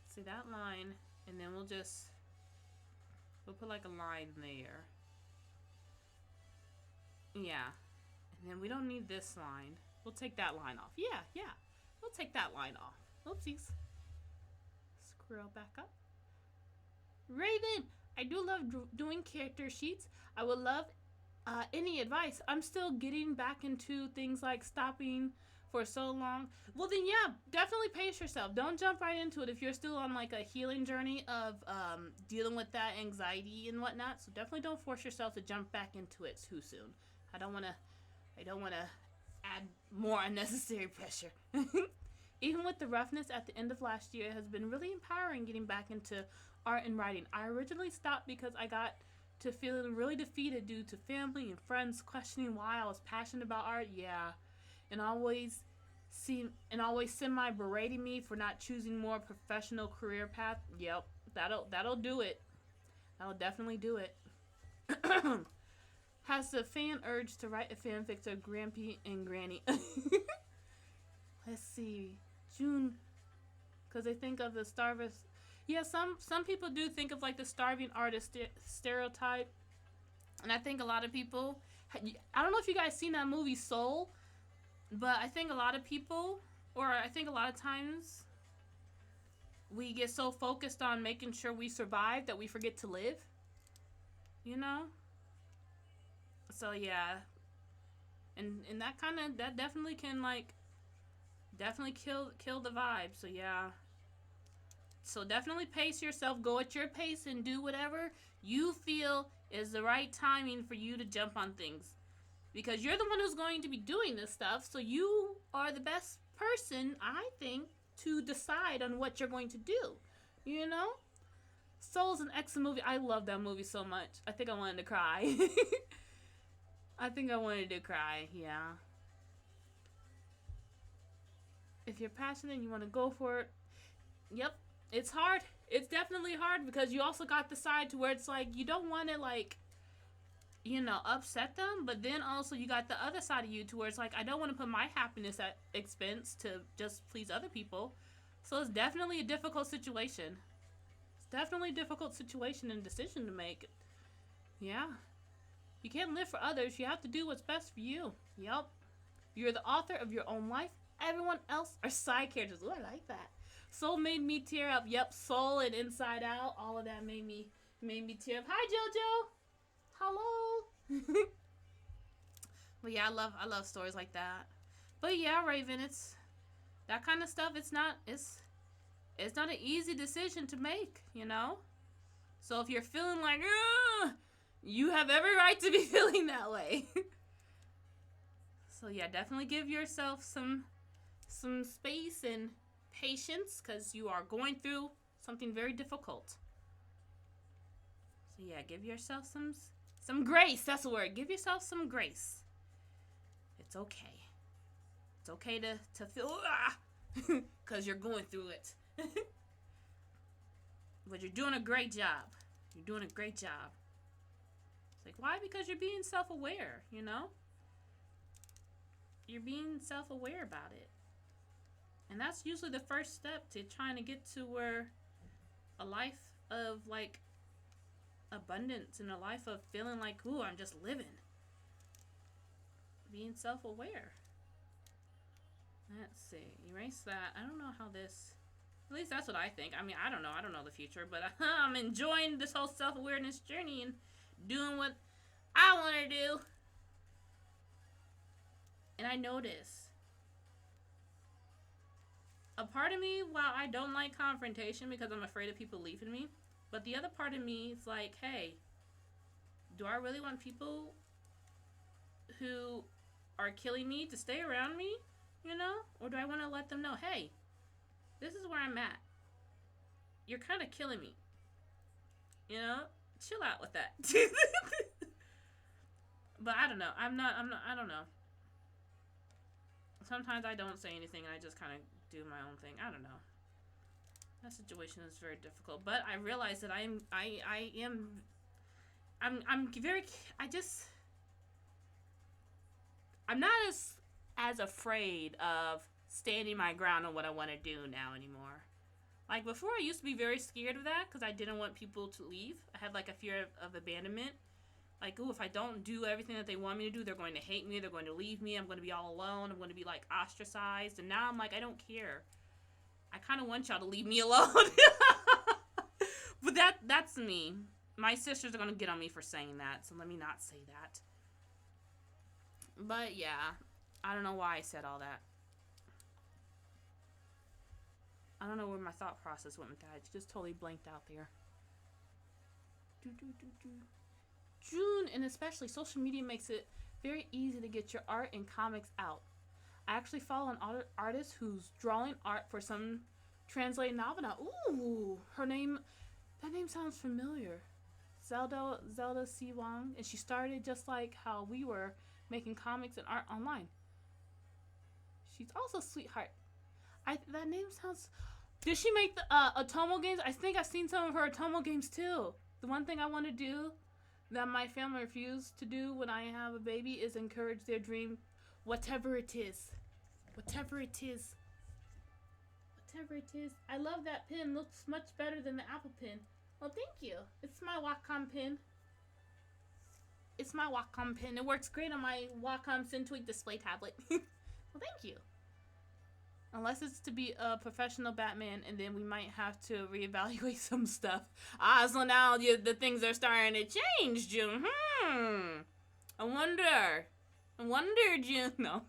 See that line, and then we'll put like a line there. Yeah. And then we don't need this line. We'll take that line off. Yeah. We'll take that line off. Oopsies. Scroll back up. Raven, I do love doing character sheets. I would love any advice. I'm still getting back into things like stopping for so long. Well then, yeah, definitely pace yourself. Don't jump right into it if you're still on like a healing journey of dealing with that anxiety and whatnot. So definitely don't force yourself to jump back into it too soon. I don't want to add more unnecessary pressure. Even with the roughness at the end of last year, it has been really empowering getting back into art and writing. I originally stopped because I got to feeling really defeated due to family and friends questioning why I was passionate about art. Yeah. And always semi-berating me for not choosing more professional career path. Yep, that'll do it. That'll definitely do it. Has the fan urge to write a fanfic to Grampy and Granny? Let's see, June, because they think of the starving. Yeah, some people do think of like the starving artist stereotype, and I think a lot of people. I don't know if you guys seen that movie Soul. But I think a lot of people, or I think a lot of times, we get so focused on making sure we survive that we forget to live. You know? So yeah. And that definitely can definitely kill the vibe. So yeah. So definitely pace yourself, go at your pace and do whatever you feel is the right timing for you to jump on things. Because you're the one who's going to be doing this stuff, so you are the best person, I think, to decide on what you're going to do. You know? Soul's an excellent movie. I love that movie so much. I think I wanted to cry. Yeah. If you're passionate and you want to go for it, yep, it's hard. It's definitely hard because you also got the side to where it's like, you don't want to, you know, upset them, but then also you got the other side of you to where it's like, I don't want to put my happiness at expense to just please other people. So it's definitely a difficult situation. It's definitely a difficult situation and decision to make. Yeah. You can't live for others. You have to do what's best for you. Yep. You're the author of your own life. Everyone else are side characters. Ooh, I like that. Soul made me tear up. Yep, Soul and Inside Out. All of that made me tear up. Hi, JoJo. Hello. But yeah, I love stories like that. But yeah, Raven, it's that kind of stuff. It's not an easy decision to make, you know. So if you're feeling like, ugh, you have every right to be feeling that way. So yeah, definitely give yourself some space and patience because you are going through something very difficult. So yeah, give yourself some grace. That's the word. Give yourself some grace. It's okay. It's okay to feel because you're going through it. But you're doing a great job. You're doing a great job. It's like, why? Because you're being self-aware, you know? You're being self-aware about it. And that's usually the first step to trying to get to where a life of, like, abundance and a life of feeling like, ooh, I'm just living. Being self-aware. Let's see. Erase that. I don't know how this... At least that's what I think. I mean, I don't know. I don't know the future. But I'm enjoying this whole self-awareness journey and doing what I want to do. And I notice a part of me, while I don't like confrontation because I'm afraid of people leaving me, but the other part of me is like, hey, do I really want people who are killing me to stay around me, you know? Or do I want to let them know, hey, this is where I'm at. You're kind of killing me. You know? Chill out with that. But I don't know. I don't know. Sometimes I don't say anything and I just kind of do my own thing. I don't know. That situation is very difficult. But I realize that I'm not as afraid of standing my ground on what I want to do now anymore. Like before, I used to be very scared of that because I didn't want people to leave. I had like a fear of abandonment. Like, ooh, if I don't do everything that they want me to do, they're going to hate me. They're going to leave me. I'm going to be all alone. I'm going to be like ostracized. And now I'm like, I don't care. I kind of want y'all to leave me alone. But that's me. My sisters are going to get on me for saying that. So let me not say that. But yeah, I don't know why I said all that. I don't know where my thought process went with that. It's just totally blanked out there. June, and especially social media makes it very easy to get your art and comics out. I actually follow an artist who's drawing art for some translated novel now. Ooh, that name sounds familiar. Zelda C. Wong, and she started just like how we were making comics and art online. She's also a sweetheart. That name sounds... Did she make the Otomo games? I think I've seen some of her Otomo games too. The one thing I want to do that my family refused to do when I have a baby is encourage their dream, whatever it is. Whatever it is. Whatever it is. I love that pin. Looks much better than the Apple pin. Well, thank you. It's my Wacom pin. It's my Wacom pin. It works great on my Wacom Centweak display tablet. Well, thank you. Unless it's to be a professional Batman, and then we might have to reevaluate some stuff. So now the things are starting to change, June. I wonder, June. No.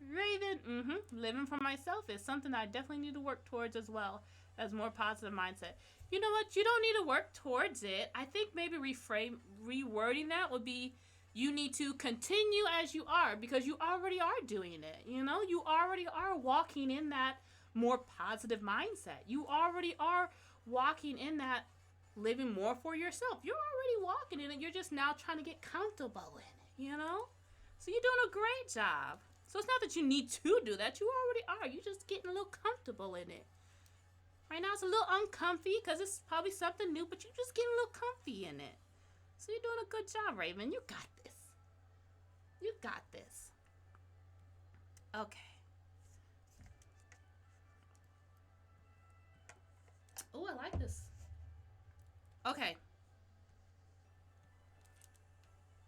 Raven, living for myself is something I definitely need to work towards as well as more positive mindset. You know what? You don't need to work towards it. I think maybe rewording that would be, you need to continue as you are because you already are doing it. You know, you already are walking in that more positive mindset. You already are walking in that living more for yourself. You're already walking in it. You're just now trying to get comfortable in it, you know? So you're doing a great job. So it's not that you need to do that. You already are. You're just getting a little comfortable in it. Right now it's a little uncomfy because it's probably something new, but you're just getting a little comfy in it. So you're doing a good job, Raven. You got this. You got this. Okay. Oh, I like this. Okay.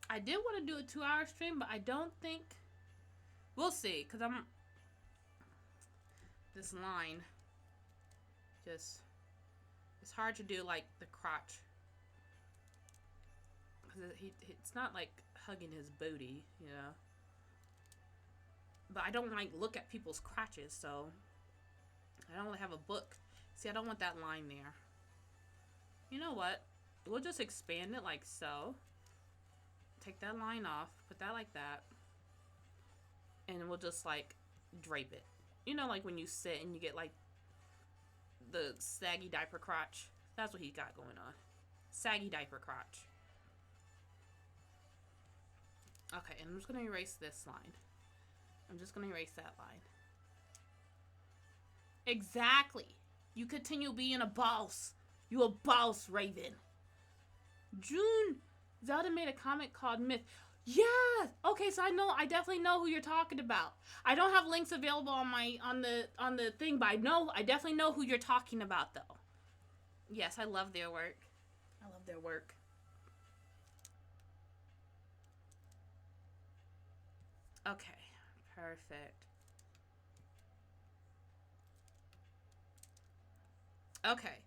I did want to do a 2-hour stream, but I don't think... We'll see, because I'm... This line... Just... It's hard to do, like, the crotch. Because it's not, like, hugging his booty, you know? But I don't, like, look at people's crotches, so... I don't really have a book. See, I don't want that line there. You know what? We'll just expand it like so. Take that line off. Put that like that. And we'll just, like, drape it. You know, like when you sit and you get, like, the saggy diaper crotch. That's what he got going on. Saggy diaper crotch. Okay, and I'm just going to erase this line. I'm just going to erase that line. Exactly. You continue being a boss. You a boss, Raven. June, Zelda made a comic called Myth. Yeah. Okay, so I definitely know who you're talking about. I don't have links available on the thing, but I definitely know who you're talking about though. Yes, I love their work. I love their work. Okay. Perfect. Okay.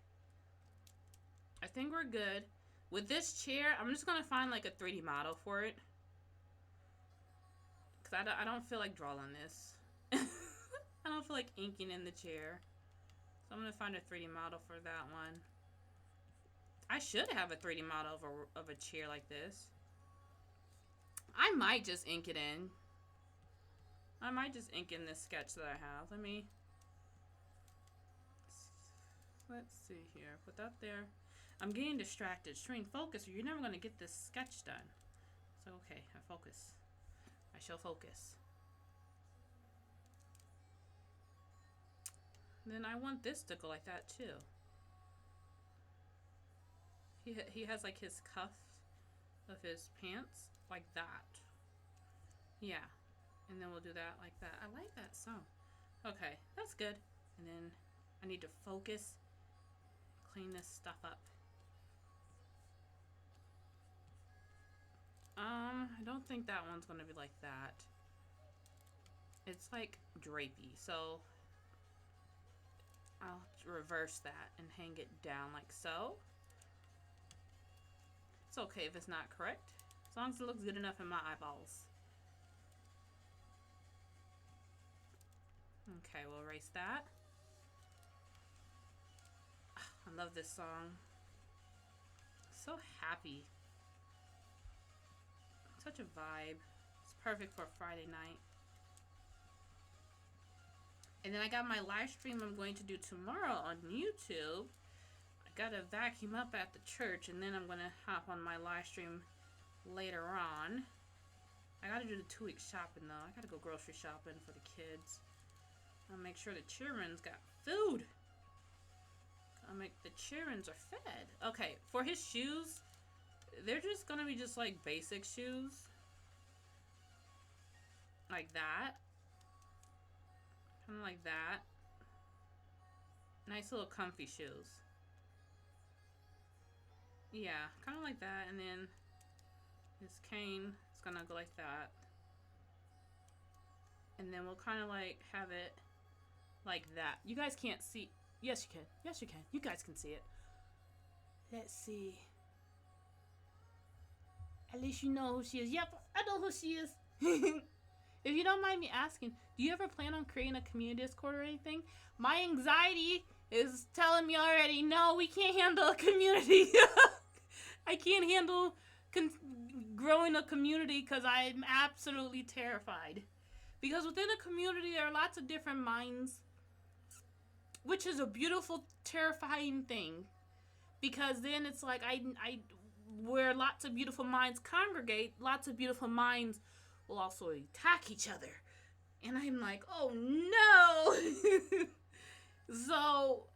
I think we're good. With this chair, I'm just going to find like a 3D model for it. Because I don't feel like drawing this. I don't feel like inking in the chair. So I'm going to find a 3D model for that one. I should have a 3D model of a chair like this. I might just ink it in. I might just ink in this sketch that I have. Let's see here. Put that there. I'm getting distracted. String, focus or you're never going to get this sketch done. So, okay, I focus. I shall focus. Then I want this to go like that too. He has like his cuff of his pants like that. Yeah. And then we'll do that like that. I like that song. Okay, that's good. And then I need to focus. Clean this stuff up. I don't think that one's gonna be like that. It's like drapey, so I'll reverse that and hang it down like so. It's okay if it's not correct, as long as it looks good enough in my eyeballs. Okay, we'll erase that. I love this song. So happy. Such a vibe. It's perfect for a Friday night. And then I got my live stream I'm going to do tomorrow on YouTube. I gotta vacuum up at the church and then I'm gonna hop on my live stream later on. I gotta do the 2-week shopping though. I gotta go grocery shopping for the kids. I'll make sure the children's got food. I'll make the children's are fed. Okay, for his shoes, they're just gonna be just like basic shoes. Like that. Kind of like that. Nice little comfy shoes. Yeah, kind of like that. And then his cane is gonna go like that. And then we'll kind of like have it like that. You guys can't see. Yes, you can. Yes, you can. You guys can see it. Let's see. At least you know who she is. Yep, I know who she is. If you don't mind me asking, do you ever plan on creating a community Discord or anything? My anxiety is telling me already, no, we can't handle a community. I can't handle growing a community because I'm absolutely terrified. Because within a community, there are lots of different minds, which is a beautiful, terrifying thing. Because then it's like, where lots of beautiful minds congregate, lots of beautiful minds will also attack each other. And I'm like, oh no! So,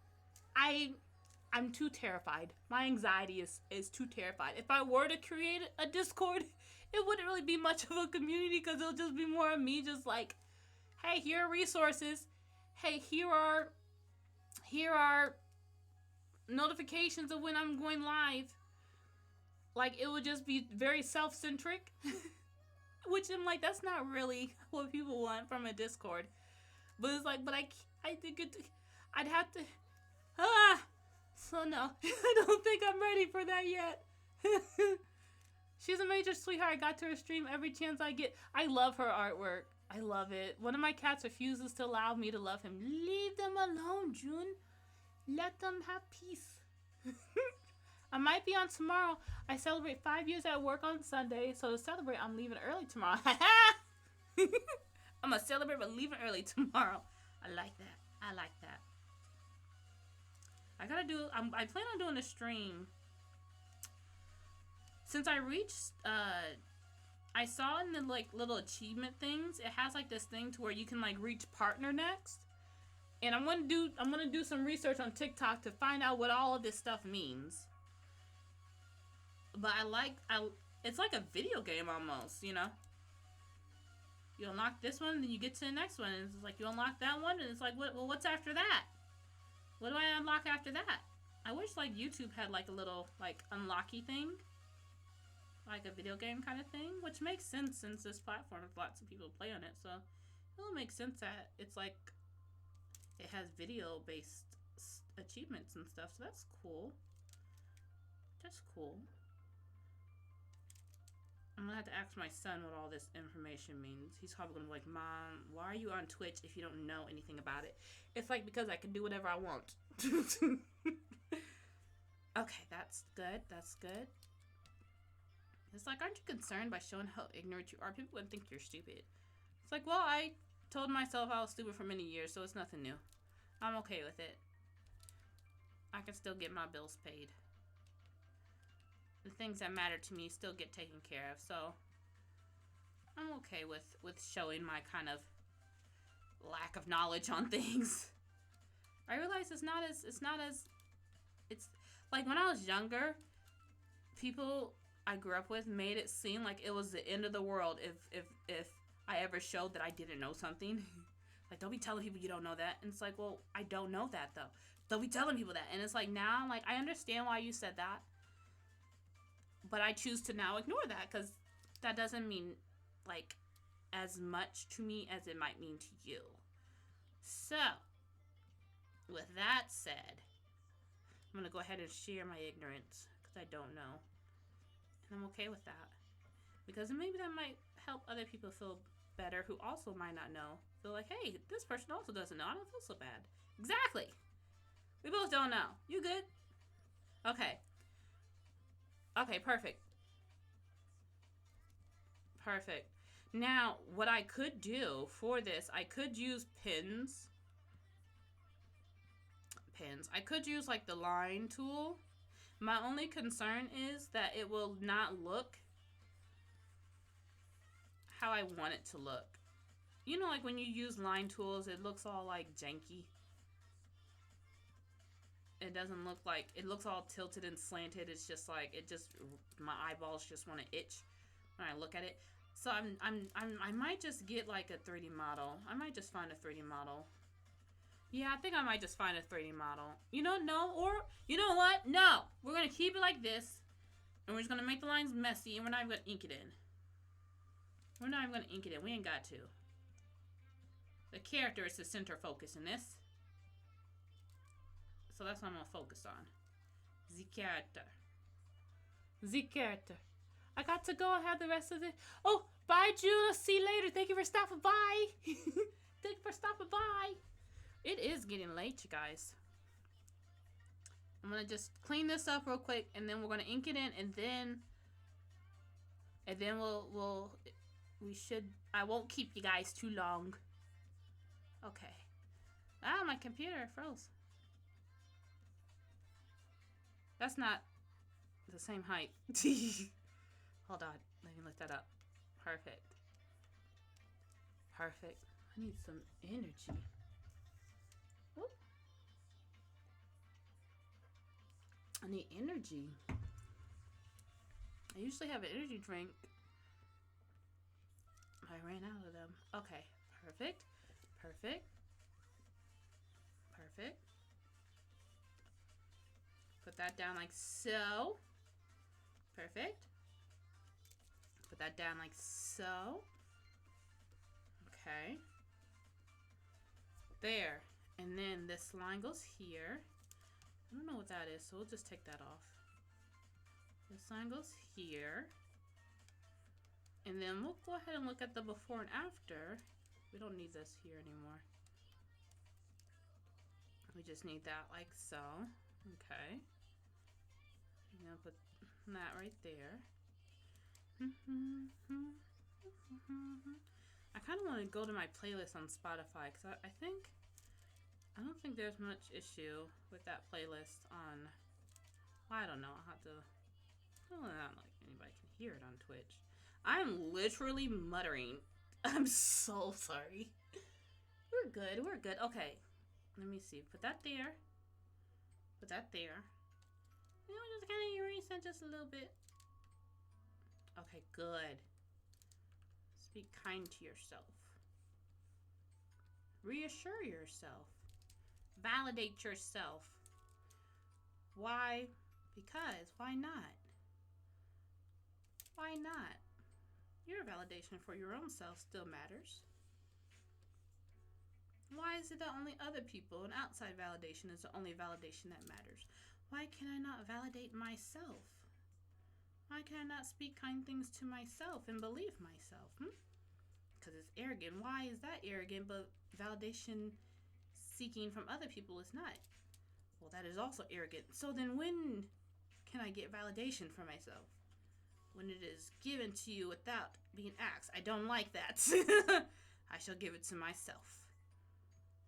I'm too terrified. My anxiety is too terrified. If I were to create a Discord, it wouldn't really be much of a community because it'll just be more of me just like, hey, here are resources. Hey, here are notifications of when I'm going live. Like, it would just be very self-centric. Which I'm like, that's not really what people want from a Discord. But it's like, but I think I'd have to, so no, I don't think I'm ready for that yet. She's a major sweetheart. I got to her stream every chance I get. I love her artwork. I love it. One of my cats refuses to allow me to love him. Leave them alone, June. Let them have peace. I might be on tomorrow. I celebrate 5 years at work on Sunday, so to celebrate, I'm leaving early tomorrow. I'm gonna celebrate but leaving early tomorrow. I like that. I like that. I plan on doing a stream. Since I reached, I saw in the like little achievement things, it has like this thing to where you can like reach partner next. And I'm gonna do some research on TikTok to find out what all of this stuff means. But it's like a video game almost, you know? You unlock this one, then you get to the next one, and it's like you unlock that one, and it's like, what's after that? What do I unlock after that? I wish like YouTube had like a little like unlocky thing. Like a video game kind of thing, which makes sense since this platform has lots of people play on it, so it'll make sense that it's like it has video based achievements and stuff, so that's cool. That's cool. I'm gonna have to ask my son what all this information means. He's probably gonna be like, Mom, why are you on Twitch if you don't know anything about it? It's like, because I can do whatever I want. Okay, that's good. That's good. It's like, aren't you concerned by showing how ignorant you are? People would think you're stupid. It's like, well, I told myself I was stupid for many years, so it's nothing new. I'm okay with it. I can still get my bills paid. The things that matter to me still get taken care of, so I'm okay with showing my kind of lack of knowledge on things. I realize it's like when I was younger, people I grew up with made it seem like it was the end of the world if I ever showed that I didn't know something. Like, don't be telling people you don't know that. And it's like, well, I don't know that though. Don't be telling people that. And it's like, now, like, I understand why you said that, but I choose to now ignore that because that doesn't mean like as much to me as it might mean to you. So with that said, I'm gonna go ahead and share my ignorance because I don't know. And I'm okay with that. Because maybe that might help other people feel better who also might not know. Feel like, hey, this person also doesn't know. I don't feel so bad. Exactly. We both don't know. You good? Okay. Okay, perfect. Perfect. Now, what I could do for this, I could use pins. I could use like the line tool. My only concern is that it will not look how I want it to look. You know, like when you use line tools, it looks all like janky. It doesn't look like, it looks all tilted and slanted. It's just like, my eyeballs just want to itch when I look at it. So I might just get like a 3D model. I might just find a 3D model. Yeah, I think I might just find a 3D model. You know, no, or, you know what? No, we're going to keep it like this. And we're just going to make the lines messy, and we're not even going to ink it in. We're not even going to ink it in. We ain't got to. The character is the center focus in this. So that's what I'm going to focus on. The character. The character. I got to go and have the rest of it. Oh, bye, June. See you later. Thank you for stopping by. Thank you for stopping by. It is getting late, you guys. I'm going to just clean this up real quick, and then we're going to ink it in, and then I won't keep you guys too long. Okay. Ah, my computer froze. That's not the same height. Hold on. Let me look that up. Perfect. Perfect. I need some energy. Whoop. I need energy. I usually have an energy drink. I ran out of them. Okay, perfect. Perfect. Perfect. Put that down like so. Perfect. Put that down like so. Okay. There. And then this line goes here. I don't know what that is, so we'll just take that off. This line goes here. And then we'll go ahead and look at the before and after. We don't need this here anymore. We just need that like so. Okay. I'm gonna put that right there. I kind of want to go to my playlist on Spotify because I don't think there's much issue with that playlist on. Well, I don't know. I'll have to. Well, not like anybody can hear it on Twitch. I'm literally muttering. I'm so sorry. We're good. We're good. Okay. Let me see. Put that there. Put that there. You know, just kind of erase that just a little bit. Okay, good. Be kind to yourself. Reassure yourself. Validate yourself. Why? Because. Why not? Why not? Your validation for your own self still matters. Why is it that only other people and outside validation is the only validation that matters? Why can I not validate myself? Why can I not speak kind things to myself and believe myself? Because it's arrogant. Why is that arrogant, but validation seeking from other people is not? Well, that is also arrogant. So then when can I get validation for myself? When it is given to you without being asked. I don't like that. I shall give it to myself.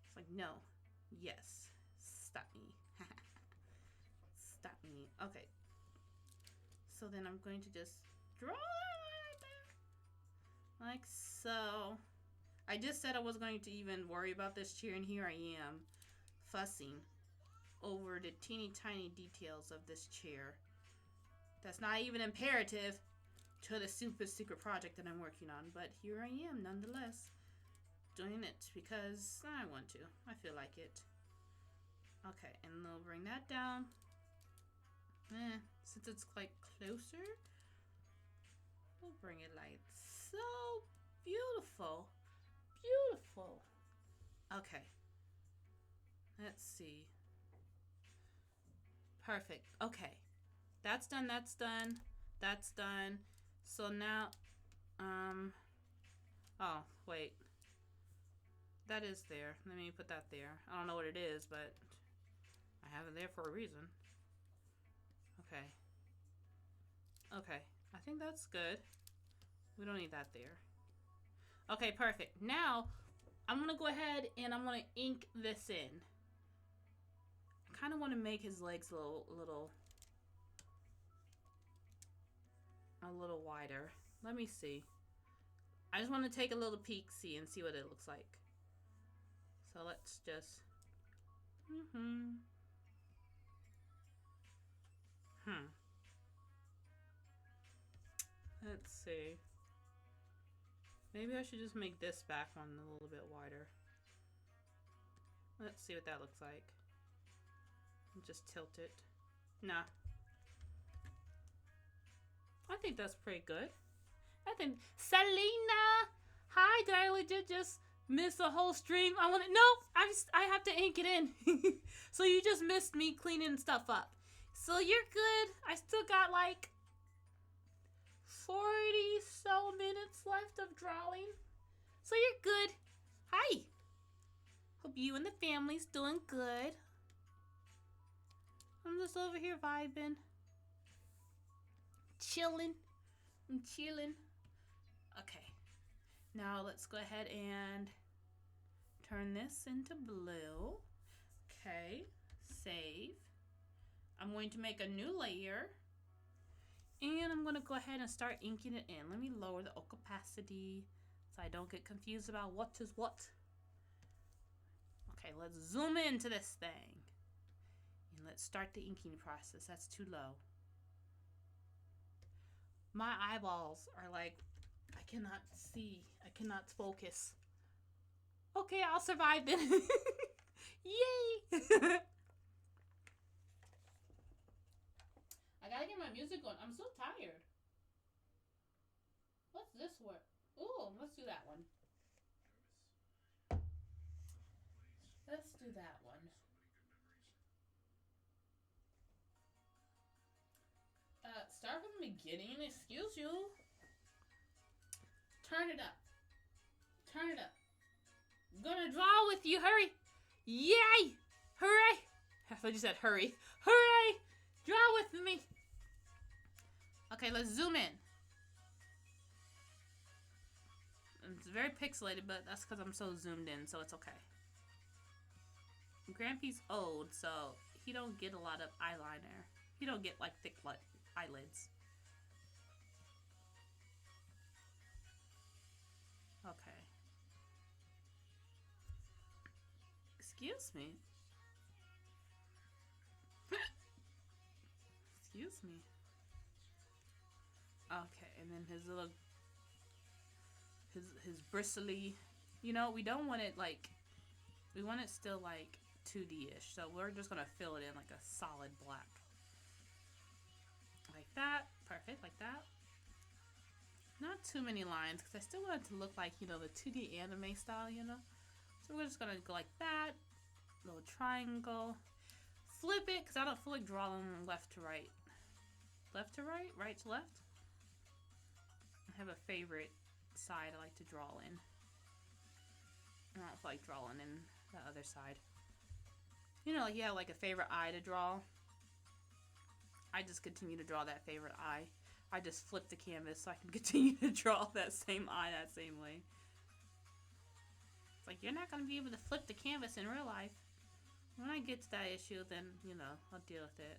It's like, no. Yes. Stop me. Stop me. Okay. So then I'm going to just draw right there. Like so. I just said I was going to even worry about this chair, and here I am fussing over the teeny tiny details of this chair. That's not even imperative to the super secret project that I'm working on, but here I am nonetheless doing it because I want to. I feel like it. Okay, and we'll bring that down. Since it's like closer, we'll bring it like so. Beautiful. Beautiful. Okay. Let's see. Perfect. Okay. That's done. That's done. That's done. So now, oh, wait. That is there. Let me put that there. I don't know what it is, but I have it there for a reason. Okay. Okay. I think that's good. We don't need that there. Okay, perfect. Now, I'm going to go ahead and I'm going to ink this in. I kind of want to make his legs a little wider. Let me see. I just want to take a little peek, see, and see what it looks like. So let's just... Let's see. Maybe I should just make this back one a little bit wider. Let's see what that looks like. Just tilt it. Nah. I think that's pretty good. I think... Selena! Hi, did I legit just miss a whole stream? I want to... No! I have to ink it in. So you just missed me cleaning stuff up. So you're good. I still got like 40 so minutes left of drawing. So you're good. Hi. Hope you and the family's doing good. I'm just over here vibing. Chilling. I'm chilling. Okay. Now let's go ahead and turn this into blue. Okay. Save. I'm going to make a new layer. And I'm going to go ahead and start inking it in. Let me lower the opacity so I don't get confused about what is what. Okay, let's zoom into this thing. Let's start the inking process. That's too low. My eyeballs are like, I cannot see. I cannot focus. Okay, I'll survive then. Yay! I gotta get my music going. I'm so tired. What's this word? Ooh, let's do that one. Let's do that one. Start from the beginning. Excuse you. Turn it up. Turn it up. I'm gonna draw with you. Hurry. Yay! Hooray! I thought you said hurry. Hooray! Draw with me. Okay, let's zoom in. It's very pixelated, but that's because I'm so zoomed in, so it's okay. Grampy's old, so he don't get a lot of eyeliner. He don't get like thick eyelids. Okay. Excuse me. Excuse me. Okay, and then his little, his bristly, you know, we don't want it like, we want it still like 2D-ish, so we're just gonna fill it in like a solid black. Like that, perfect, like that. Not too many lines, because I still want it to look like, you know, the 2D anime style, you know? So we're just gonna go like that, little triangle. Flip it, because I don't feel like drawing left to right. Left to right? Right to left? I have a favorite side I like to draw in. I don't feel like drawing in the other side. You know, like you have like a favorite eye to draw. I just continue to draw that favorite eye. I just flip the canvas so I can continue to draw that same eye that same way. It's like, you're not going to be able to flip the canvas in real life. When I get to that issue, then, you know, I'll deal with it.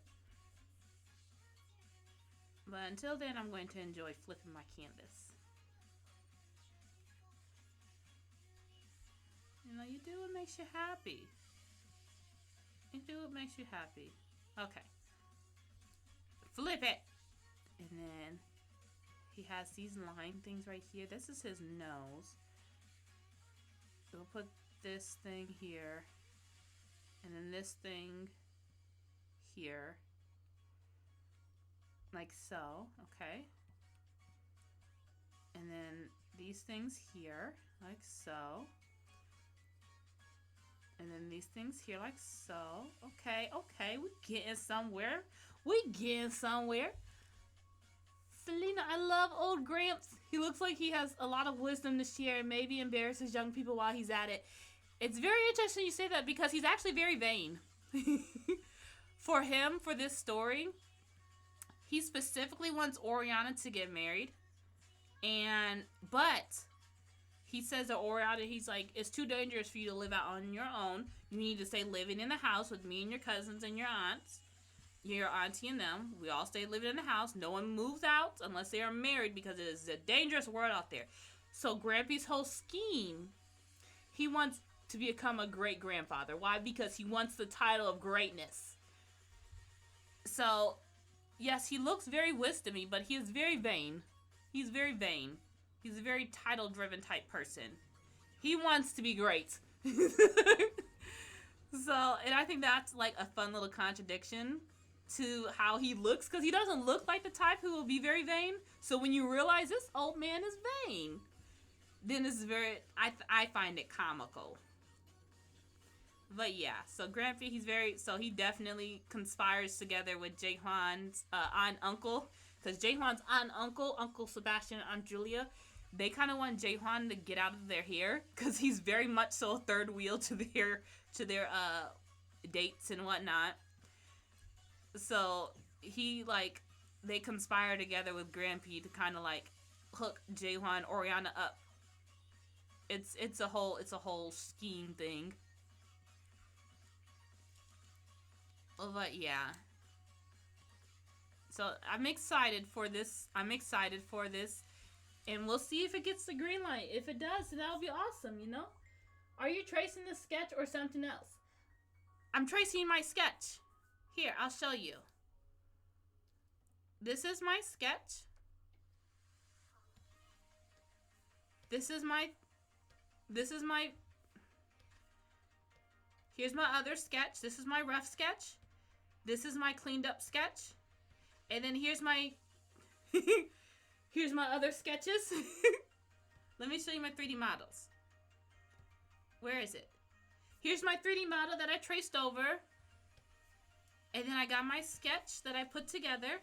But until then, I'm going to enjoy flipping my canvas. You know, you do what makes you happy. You do what makes you happy. Okay. Flip it! And then he has these line things right here. This is his nose. We'll put this thing here. And then this thing here. Like so. Okay. And then these things here. Like so. And then these things here like so. Okay, okay. We're getting somewhere. We getting somewhere. Selena, I love old Gramps. He looks like he has a lot of wisdom to share and maybe embarrasses young people while he's at it. It's very interesting you say that because he's actually very vain. For him, for this story, he specifically wants Oriana to get married. But he says to Oriana, he's like, it's too dangerous for you to live out on your own. You need to stay living in the house with me and your cousins and your aunts. Your auntie and them. We all stay living in the house. No one moves out unless they are married because it is a dangerous world out there. So Grampy's whole scheme, he wants to become a great-grandfather. Why? Because he wants the title of greatness. So, yes, he looks very wisdomy, but he is very vain. He's very vain. He's a very title-driven type person. He wants to be great. So, and I think that's like a fun little contradiction to how he looks, because he doesn't look like the type who will be very vain. So when you realize this old man is vain, then it's very, I find it comical. But yeah, so Grampy, he definitely conspires together with Jaehwan's aunt uncle, because Jaehwan's aunt uncle, Uncle Sebastian and Aunt Julia, they kind of want Jaehwan to get out of their hair, because he's very much so third wheel to their dates and whatnot. So they conspire together with Grampy to kind of like hook Jaehwan, Oriana up. It's a whole scheme thing. But yeah. So I'm excited for this. And we'll see if it gets the green light. If it does, then that'll be awesome, you know? Are you tracing the sketch or something else? I'm tracing my sketch. Here, I'll show you. This is my sketch. This is my, here's my other sketch. This is my rough sketch. This is my cleaned up sketch. And then here's my, here's my other sketches. Let me show you my 3D models. Where is it? Here's my 3D model that I traced over. And then I got my sketch that I put together.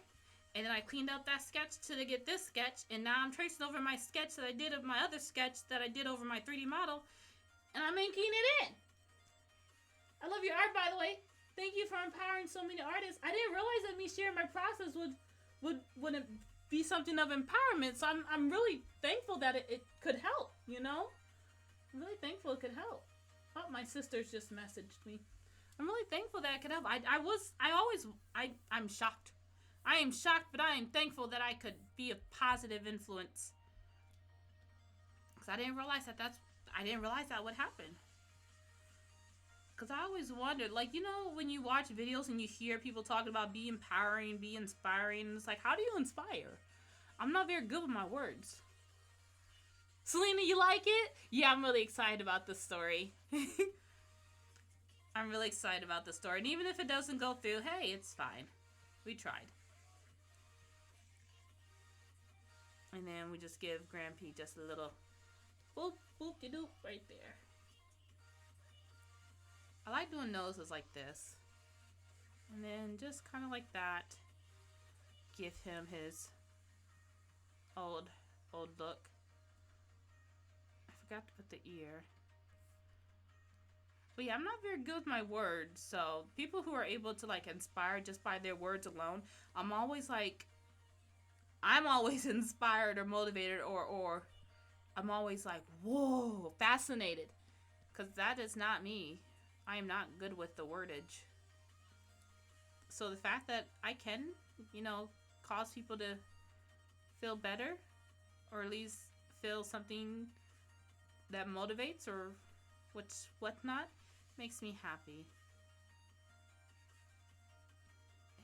And then I cleaned out that sketch to get this sketch. And now I'm tracing over my sketch that I did of my other sketch that I did over my 3D model. And I'm inking it in. I love your art, by the way. Thank you for empowering so many artists. I didn't realize that me sharing my process would be something of empowerment. So I'm really thankful that it could help, you know? I'm really thankful it could help. Oh, my sisters just messaged me. I'm really thankful that it could help. I'm shocked. I am shocked, but I am thankful that I could be a positive influence. Because I didn't realize that would happen. Because I always wondered, like, you know, when you watch videos and you hear people talking about be empowering, be inspiring, it's like, how do you inspire? I'm not very good with my words. Selena, you like it? Yeah, I'm really excited about this story. I'm really excited about the story. And even if it doesn't go through, hey, it's fine. We tried. And then we just give Grampy just a little boop, boop-de-doop right there. I like doing noses like this. And then just kind of like that. Give him his old look. I forgot to put the ear. But yeah, I'm not very good with my words. So people who are able to like inspire just by their words alone, I'm always inspired or motivated or I'm always like, whoa, fascinated. Because that is not me. I am not good with the wordage. So the fact that I can, you know, cause people to feel better or at least feel something that motivates or whatnot makes me happy.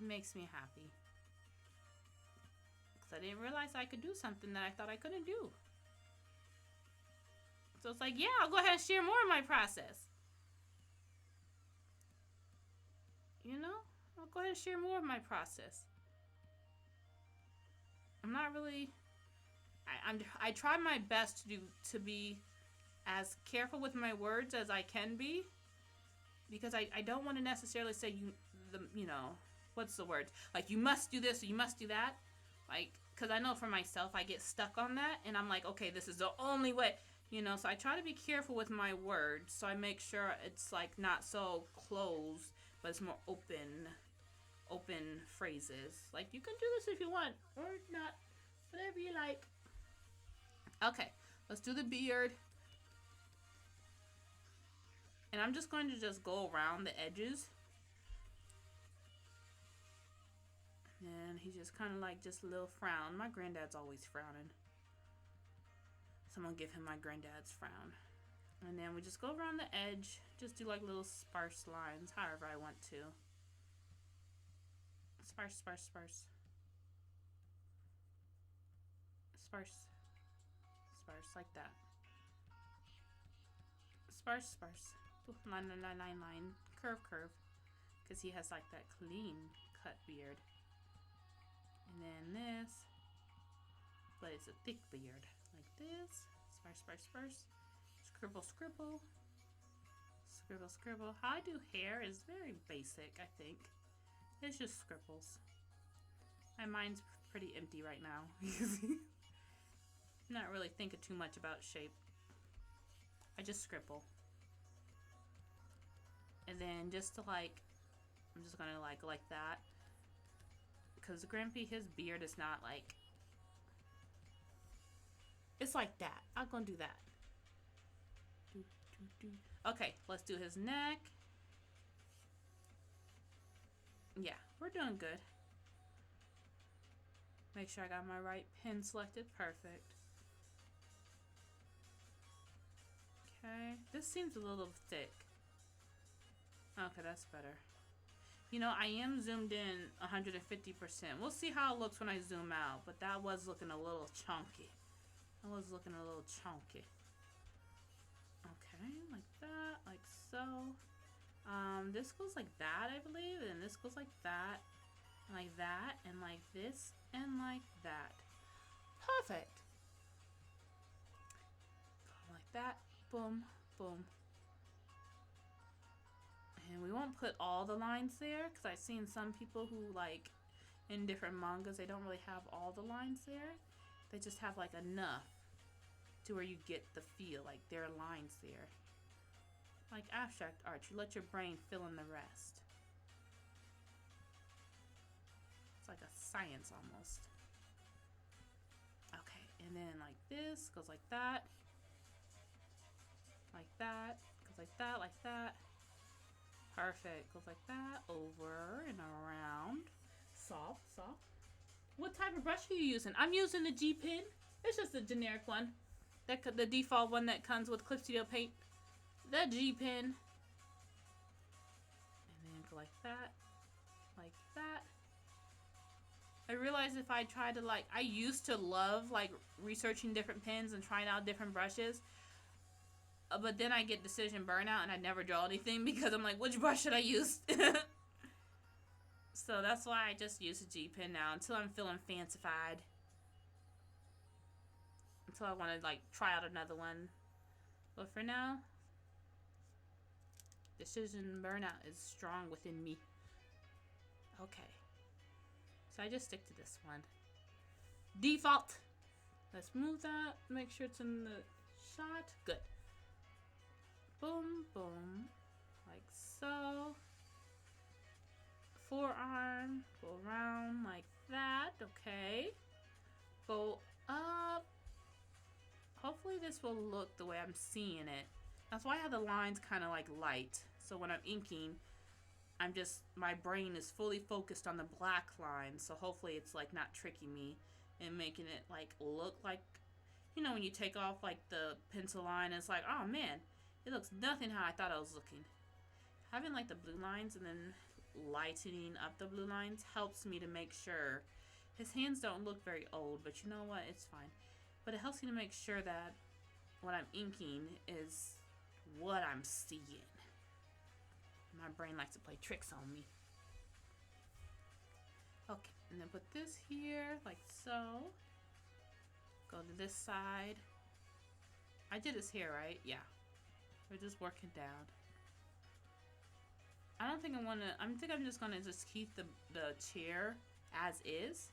It makes me happy. Because I didn't realize I could do something that I thought I couldn't do. So it's like, yeah, I'll go ahead and share more of my process. You know, I'll go ahead and share more of my process. I'm not really, I try my best to be as careful with my words as I can be, because I don't want to necessarily say you know, what's the word? Like, you must do this or you must do that. Like, because I know for myself, I get stuck on that and I'm like, okay, this is the only way, you know, so I try to be careful with my words. So I make sure it's like not so closed, but it's more open phrases. Like, you can do this if you want or not, whatever you like. Okay, let's do the beard. And I'm just going to just go around the edges. And he's just kind of like just a little frown. My granddad's always frowning. So I'm going to give him my granddad's frown. And then we just go around the edge. Just do like little sparse lines, however I want to. Sparse, sparse, sparse. Sparse. Sparse, like that. Sparse, sparse. Line, line, line, line, line. Curve, curve. Because he has like that clean cut beard. And then this. But it's a thick beard. Like this. Sparse, sparse, sparse. Scribble, scribble. Scribble, scribble. How I do hair is very basic, I think. It's just scribbles. My mind's pretty empty right now. I'm not really thinking too much about shape. I just scribble. And then just to like, I'm just gonna like that. Because Grampy, his beard is not like, it's like that. I'm gonna do that. Okay, let's do his neck. Yeah, we're doing good. Make sure I got my right pen selected. Perfect. Okay, this seems a little thick. Okay, that's better. You know, I am zoomed in 150%. We'll see how it looks when I zoom out, but that was looking a little chunky. That was looking a little chunky. Okay, like that, like so. This goes like that, I believe, and this goes like that, and like this, and like that. Perfect. Like that, boom, boom. And we won't put all the lines there, because I've seen some people who, like, in different mangas, they don't really have all the lines there. They just have, like, enough to where you get the feel, like, there are lines there. Like abstract art, you let your brain fill in the rest. It's like a science almost. Okay, and then like this goes like that. Like that, goes like that, like that. Perfect, goes like that, over and around. Soft, soft. What type of brush are you using? I'm using the G Pen. It's just a generic one. The default one that comes with Clip Studio Paint. The G Pen. And then go like that. Like that. I realized if I try to, like, I used to love, like, researching different pens and trying out different brushes. But then I get decision burnout and I never draw anything because I'm like, which brush should I use? So that's why I just use a G Pen now until I'm feeling fancified. Until I want to, like, try out another one. But for now, decision burnout is strong within me. Okay. So I just stick to this one. Default. Let's move that. Make sure it's in the shot. Good. Boom, boom. Like so. Forearm. Go around like that. Okay. Go up. Hopefully this will look the way I'm seeing it. That's why I have the lines kind of like light. So when I'm inking, my brain is fully focused on the black line. So hopefully it's like not tricking me and making it like look like, you know, when you take off like the pencil line, it's like, oh man, it looks nothing how I thought it was looking. Having like the blue lines and then lightening up the blue lines helps me to make sure his hands don't look very old, but you know what, it's fine. But it helps me to make sure that what I'm inking is what I'm seeing. My brain likes to play tricks on me. Okay, and then put this here, like so. Go to this side. I did his hair, right? Yeah. We're just working down. I don't think I want to, I'm just going to just keep the chair as is.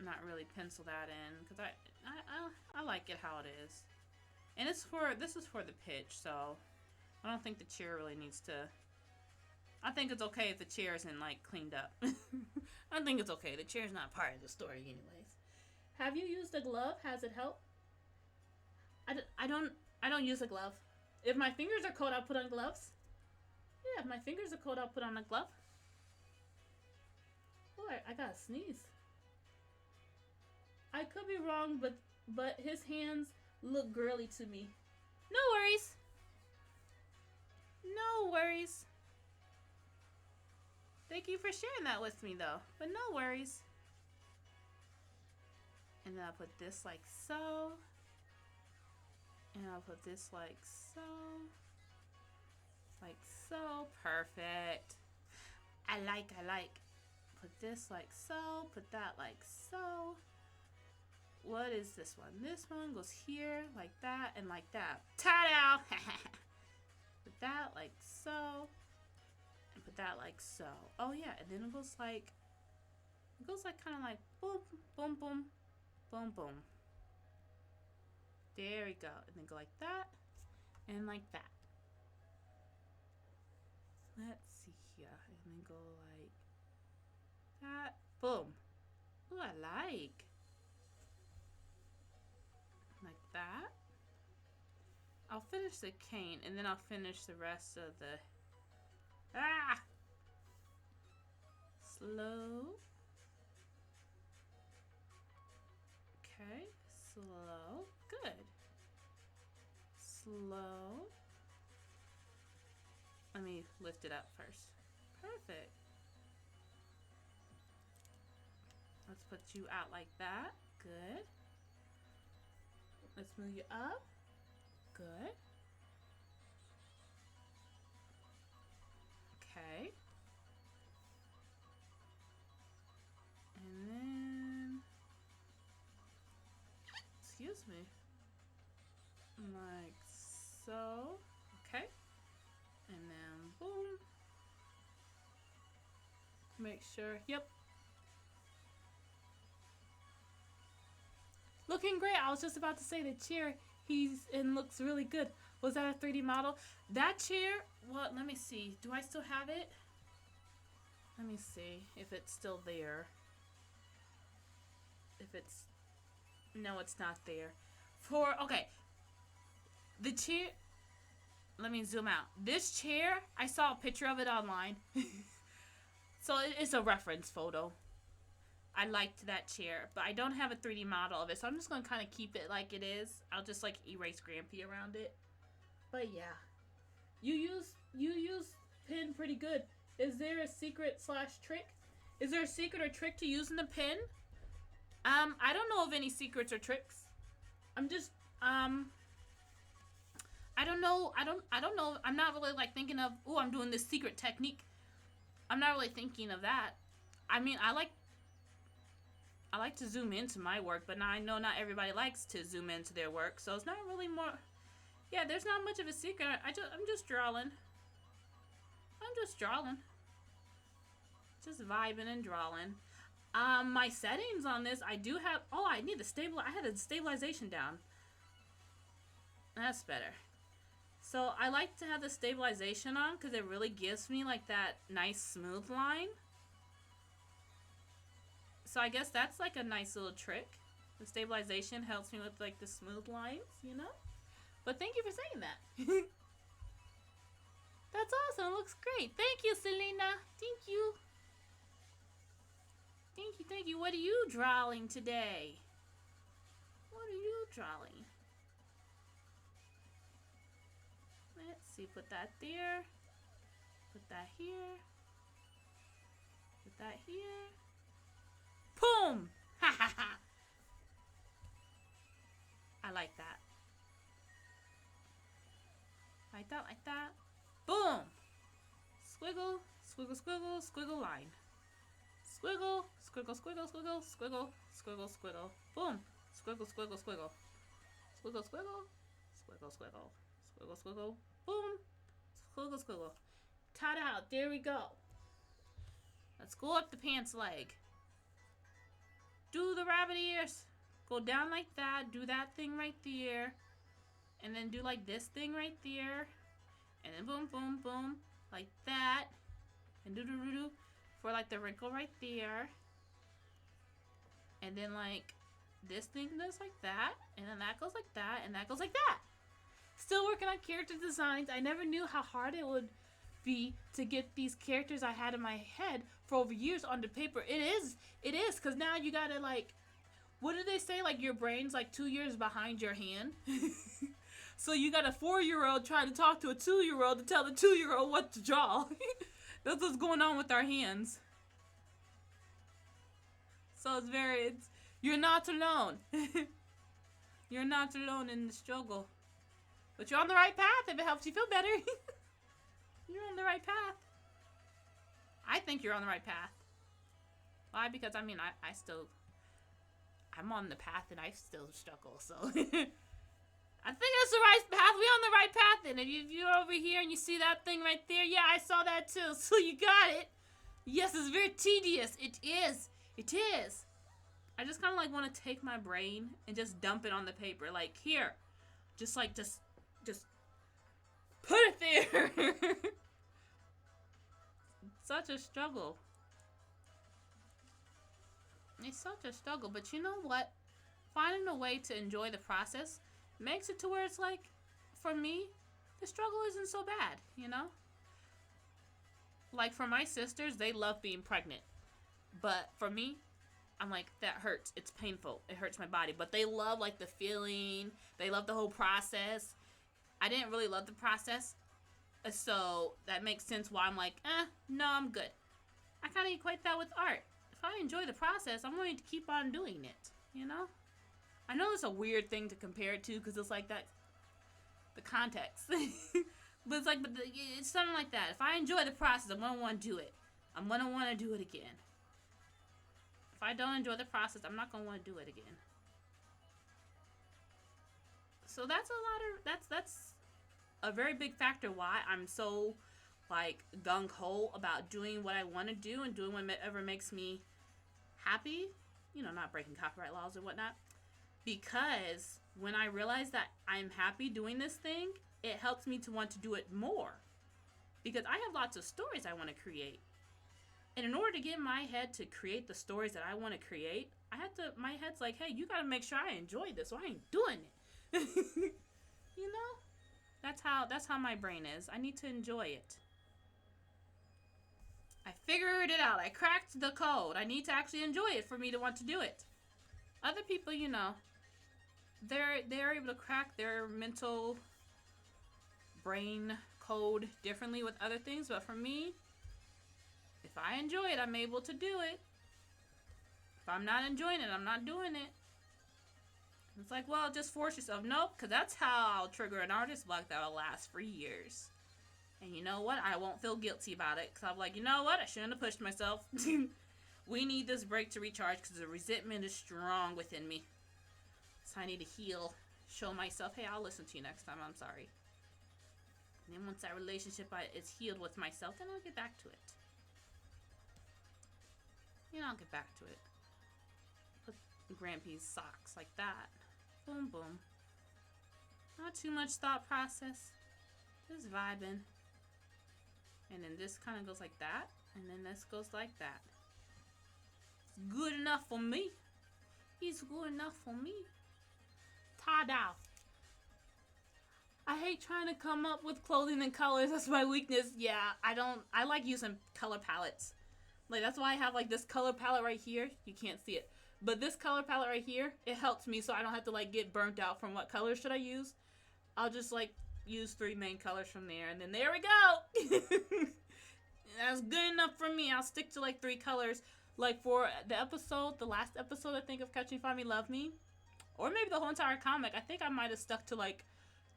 Not really pencil that in, because I like it how it is. And this is for the pitch, so I don't think the chair really needs to. I think it's okay if the chair isn't like cleaned up. I think it's okay. The chair's not part of the story, anyways. Have you used a glove? Has it helped? I don't use a glove. If my fingers are cold, I'll put on gloves. Yeah, if my fingers are cold, I'll put on a glove. Oh, I gotta sneeze. I could be wrong, but his hands look girly to me. No worries. No worries. Thank you for sharing that with me, though. But no worries. And then I'll put this like so. And I'll put this like so. Like so. Perfect. I like. Put this like so. Put that like so. What is this one? This one goes here, like that, and like that. Ta-da! Put that like so. And put that like so. Oh yeah, and then it goes like kind of like boom, boom, boom, boom, boom. There we go. And then go like that, and like that. Let's see here. And then go like that. Boom. Ooh, I like. Like that. I'll finish the cane and then I'll finish the rest of the slow. Okay, slow. Good. Slow. Let me lift it up first. Perfect. Let's put you out like that. Good. Let's move you up. Good. Okay. And then, excuse me, like so. Okay. And then boom. Make sure, yep. Looking great. I was just about to say the chair he's in looks really good. Was that a 3D model? That chair, well, let me see. Do I still have it? Let me see if it's still there. If it's, no, it's not there. Okay. The chair, let me zoom out. This chair, I saw a picture of it online. So it's a reference photo. I liked that chair, but I don't have a 3D model of it, so I'm just going to kind of keep it like it is. I'll just like erase Grampy around it. But yeah. You use pin pretty good. Is there a secret / trick? Is there a secret or trick to using the pin? I don't know of any secrets or tricks. I'm just I don't know. I don't know. I'm not really like thinking of, oh, I'm doing this secret technique. I'm not really thinking of that. I mean, I like to zoom into my work, but now I know not everybody likes to zoom into their work, so it's not really more. Yeah, there's not much of a secret. I'm just drawing. Just vibing and drawing. My settings on this, I do have. Oh, I need I had the stabilization down. That's better. So I like to have the stabilization on because it really gives me like that nice smooth line. So I guess that's like a nice little trick. The stabilization helps me with like the smooth lines, you know? But thank you for saying that. That's awesome. It looks great. Thank you, Selena. Thank you. Thank you. What are you drawing today? What are you drawing? Let's see. Put that there. Put that here. Put that here. Boom! Ha ha ha! I like that. Like that, like that. Boom! Squiggle, squiggle, squiggle, squiggle line. Squiggle, squiggle, squiggle, squiggle, squiggle, squiggle, squiggle. Boom! Squiggle, squiggle, squiggle. Squiggle, squiggle. Squiggle, squiggle. Squiggle, squiggle. Boom! Squiggle, squiggle. Ta-da! There we go. Let's go up the pants leg. Do the rabbit ears. Go down like that. Do that thing right there. And then do like this thing right there. And then boom, boom, boom. Like that. And do-do-do-do. For like the wrinkle right there. And then like this thing goes like that. And then that goes like that. And that goes like that. Still working on character designs. I never knew how hard it would be to get these characters I had in my head for over years onto paper. It is, because now you gotta like, what do they say? Like your brain's like 2 years behind your hand. So you got a 4-year-old trying to talk to a 2-year-old to tell the 2-year-old what to draw. That's what's going on with our hands. So you're not alone. You're not alone in the struggle. But you're on the right path if it helps you feel better. You're on the right path. I think you're on the right path. Why? Because I mean, I'm on the path and I still struggle, so. I think that's the right path. We're on the right path. And if you're over here and you see that thing right there, yeah, I saw that too. So you got it. Yes, it's very tedious. It is. It is. I just kind of like want to take my brain and just dump it on the paper. Like, here. Just put it there. Such a struggle. It's such a struggle, but you know what? Finding a way to enjoy the process makes it to where it's like, for me, the struggle isn't so bad, you know? Like for my sisters, they love being pregnant. But for me, I'm like, that hurts. It's painful. It hurts my body. But they love like the feeling. They love the whole process. I didn't really love the process. So that makes sense why I'm like, no, I'm good. I kind of equate that with art. If I enjoy the process, I'm going to keep on doing it, you know? I know it's a weird thing to compare it to because it's like that, the context. But it's like, it's something like that. If I enjoy the process, I'm going to want to do it. I'm going to want to do it again. If I don't enjoy the process, I'm not going to want to do it again. So that's that's a very big factor why I'm so like gung-ho about doing what I want to do and doing whatever makes me happy, you know, not breaking copyright laws or whatnot. Because when I realize that I'm happy doing this thing, it helps me to want to do it more. Because I have lots of stories I want to create. And in order to get my head to create the stories that I want to create, my head's like, hey, you got to make sure I enjoy this or I ain't doing it. You know? That's how my brain is. I need to enjoy it. I figured it out. I cracked the code. I need to actually enjoy it for me to want to do it. Other people, you know, they're able to crack their mental brain code differently with other things, but for me, if I enjoy it, I'm able to do it. If I'm not enjoying it, I'm not doing it. It's like, well, just force yourself. Nope, because that's how I'll trigger an artist block that will last for years. And you know what? I won't feel guilty about it because I'm like, you know what? I shouldn't have pushed myself. We need this break to recharge because the resentment is strong within me. So I need to heal. Show myself, hey, I'll listen to you next time. I'm sorry. And then once that relationship is healed with myself, then I'll get back to it. You know, I'll get back to it. Put Grampy's socks like that. Boom, boom. Not too much thought process. Just vibing. And then this kind of goes like that. And then this goes like that. It's good enough for me. It's good enough for me. Ta-da. I hate trying to come up with clothing and colors. That's my weakness. Yeah, I like using color palettes. Like, that's why I have, like, this color palette right here. You can't see it. But this color palette right here, it helps me so I don't have to, like, get burnt out from what color should I use. I'll just, like, use 3 main colors from there. And then there we go. That's good enough for me. I'll stick to, like, 3 colors. Like, for the last episode, I think, of Catch Me, Find Me, Love Me. Or maybe the whole entire comic. I think I might have stuck to, like,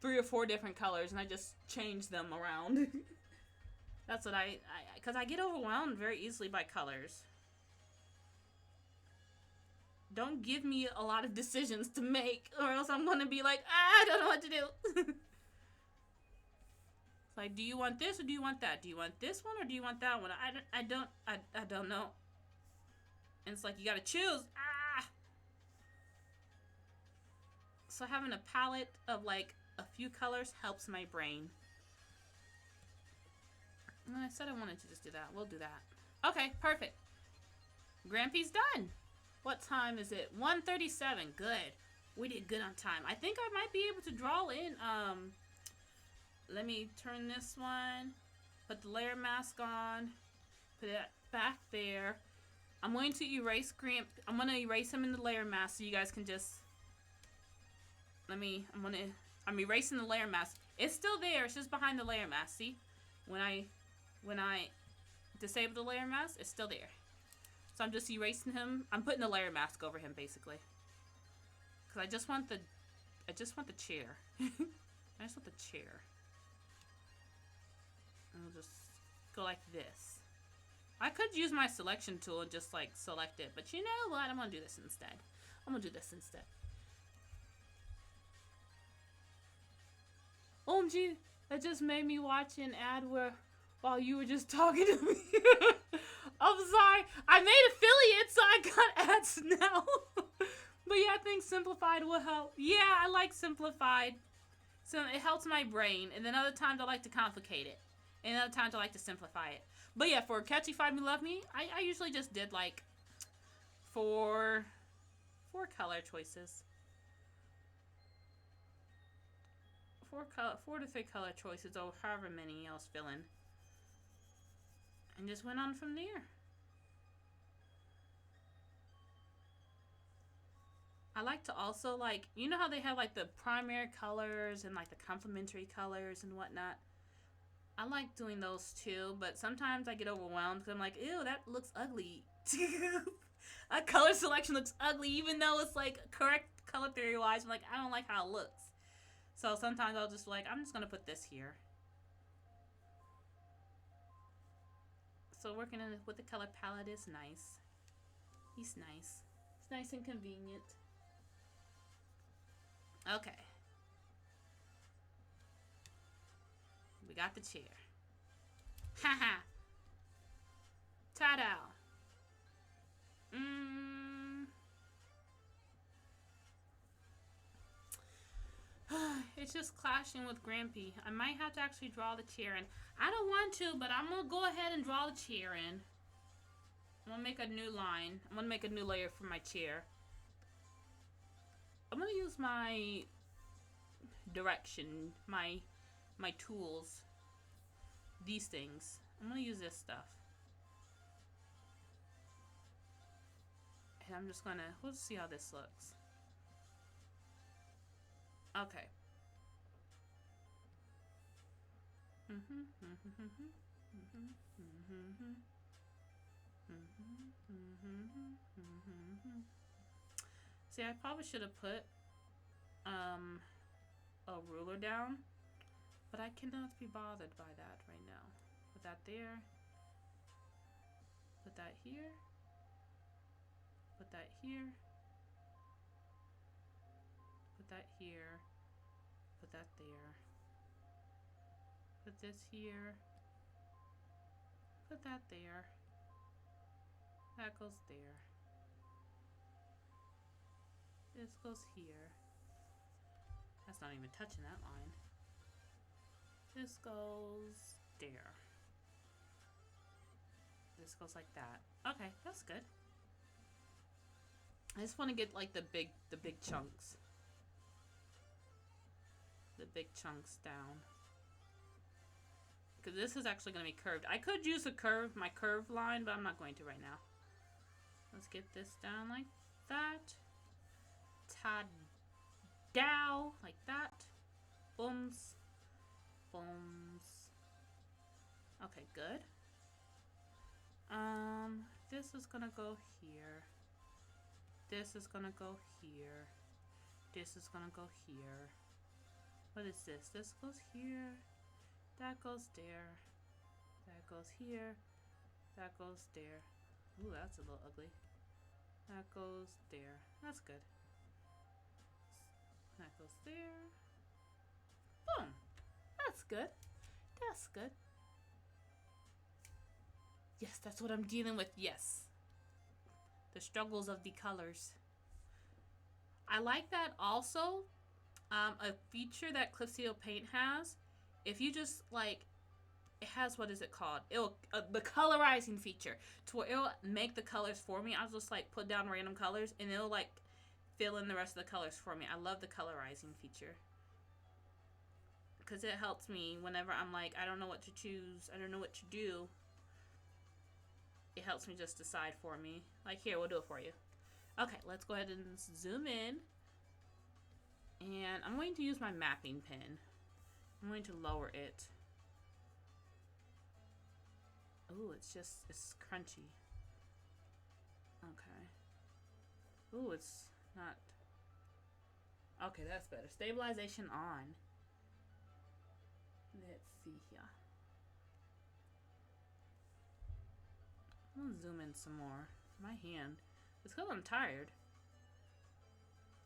3 or 4 different colors. And I just changed them around. That's what because I get overwhelmed very easily by colors. Don't give me a lot of decisions to make, or else I'm gonna be like, I don't know what to do. It's like, do you want this or do you want that? Do you want this one or do you want that one? I don't know. And it's like, you gotta choose. So having a palette of like a few colors helps my brain. I said I wanted to just do that. We'll do that. Okay, perfect. Grampy's done. What time is it? 1:37. Good. We did good on time. I think I might be able to draw in. Let me turn this one. Put the layer mask on. Put it back there. I'm going to erase Gramp. I'm going to erase him in the layer mask so you guys can just. I'm erasing the layer mask. It's still there. It's just behind the layer mask. See? When I disable the layer mask, it's still there. So I'm just erasing him. I'm putting the layer mask over him, basically. Because I just want the chair. I just want the chair. And I'll just go like this. I could use my selection tool and just, like, select it. But you know what? I'm going to do this instead. OMG, that just made me watch an ad while you were just talking to me. I'm sorry. I made affiliates, so I got ads now. But yeah, I think simplified will help. Yeah, I like simplified. So it helps my brain. And then other times I like to complicate it. And other times I like to simplify it. But yeah, for Catch Me, Find Me, Love Me, I usually just did like 4 color choices. 4 to 3 color choices, or however many I was feeling. And just went on from there. I like to also, like, you know how they have, like, the primary colors and, like, the complementary colors and whatnot? I like doing those too, but sometimes I get overwhelmed because I'm like, ew, that looks ugly. A color selection looks ugly, even though it's like correct color theory wise. I'm like, I don't like how it looks. So sometimes I'll just like, I'm just gonna put this here. So working with the color palette is nice. He's nice. It's nice and convenient. Okay. We got the chair. Haha. Ta-da. It's just clashing with Grampy. I might have to actually draw the chair in. I don't want to, but I'm going to go ahead and draw the chair in. I'm going to make a new line. I'm going to make a new layer for my chair. I'm going to use my direction, my tools. These things. I'm going to use this stuff. And I'm just going to, we'll see how this looks. Okay. See, I probably should have put a ruler down, but I cannot be bothered by that right now. Put that there. Put that here. Put that here. Put that here. Put that there. Put this here. Put that there. That goes there. This goes here. That's not even touching that line. This goes there. This goes like that. Okay, that's good. I just want to get like the big chunks. The big chunks down. Because this is actually going to be curved. I could use my curved line, but I'm not going to right now. Let's get this down like that. Ta-dow, like that. Booms. Booms. Okay, good. This is going to go here. This is going to go here. This is going to go here. What is this? This goes here. That goes there. That goes here. That goes there. Ooh, that's a little ugly. That goes there. That's good. That goes there. Boom. That's good. That's good. Yes, that's what I'm dealing with. Yes. The struggles of the colors. I like that also. A feature that Clipseo Paint has, if you just like, it has, what is it called? It'll the colorizing feature, to where it'll make the colors for me. I'll just like put down random colors and it'll like fill in the rest of the colors for me. I love the colorizing feature because it helps me whenever I'm like, I don't know what to choose, I don't know what to do. It helps me just decide for me. Like here, we'll do it for you. Okay, let's go ahead and zoom in. And I'm going to use my mapping pen. I'm going to lower it. Ooh, it's crunchy. Okay. Ooh, it's not. Okay, that's better. Stabilization on. Let's see here. I'm gonna zoom in some more. My hand. It's because I'm tired.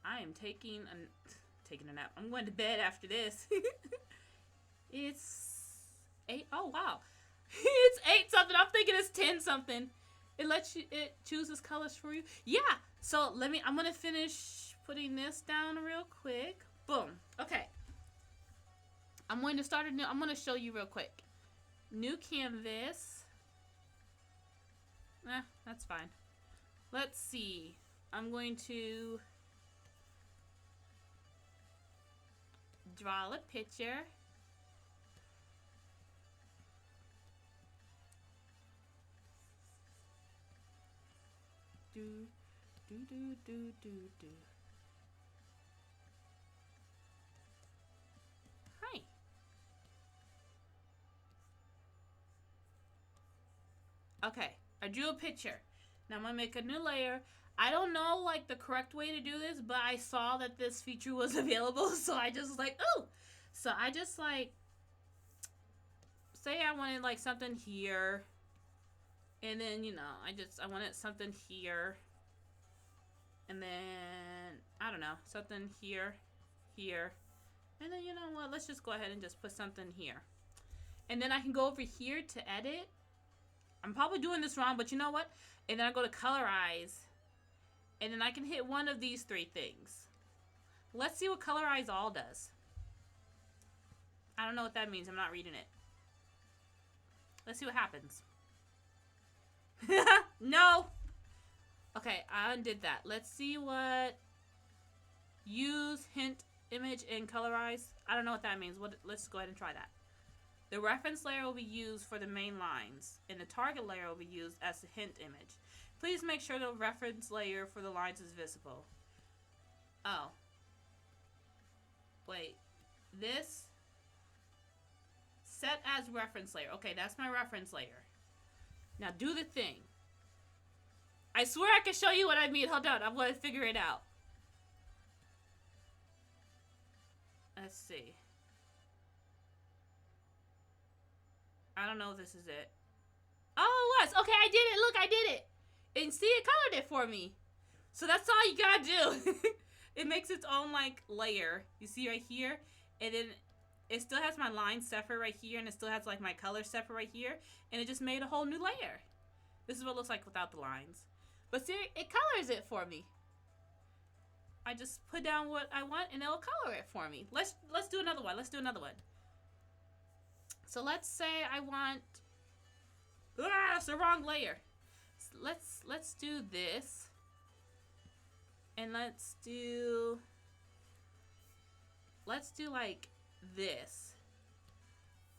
I am taking a nap. I'm going to bed after this. It's 8. Oh wow. It's 8 something. I'm thinking it's 10 something. It chooses colors for you. Yeah. So I'm gonna finish putting this down real quick. Boom. Okay. I'm going to start I'm gonna show you real quick. New canvas. That's fine. Let's see. I'm going to draw a picture. Do. Hi. Okay, I drew a picture. Now I'm gonna make a new layer. I don't know like the correct way to do this, but I saw that this feature was available, so I just was like, oh. So I just like, say I wanted like something here, and then you know I wanted something here, and then I don't know, something here, here, and then you know what? Let's just go ahead and just put something here, and then I can go over here to edit. I'm probably doing this wrong, but you know what? And then I go to Colorize, and then I can hit one of these three things. Let's see what Colorize all does. I don't know what that means. I'm not reading it. Let's see what happens. No. Okay, I undid that. Let's see what use hint image in Colorize. I don't know what that means. Let's go ahead and try that. The reference layer will be used for the main lines, and the target layer will be used as a hint image. Please make sure the reference layer for the lines is visible. Oh. Wait. This. Set as reference layer. Okay, that's my reference layer. Now do the thing. I swear I can show you what I mean. Hold on. I'm going to figure it out. Let's see. I don't know if this is it. Oh, it was. Okay, I did it. Look, I did it. And see, it colored it for me. So that's all you gotta do. It makes its own, like, layer. You see right here? And then it still has my lines separate right here. And it still has, like, my colors separate right here. And it just made a whole new layer. This is what it looks like without the lines. But see, it colors it for me. I just put down what I want and it'll color it for me. Let's do another one. Let's do another one. So let's say I want... Ah, it's the wrong layer. So let's do this. And let's do like this.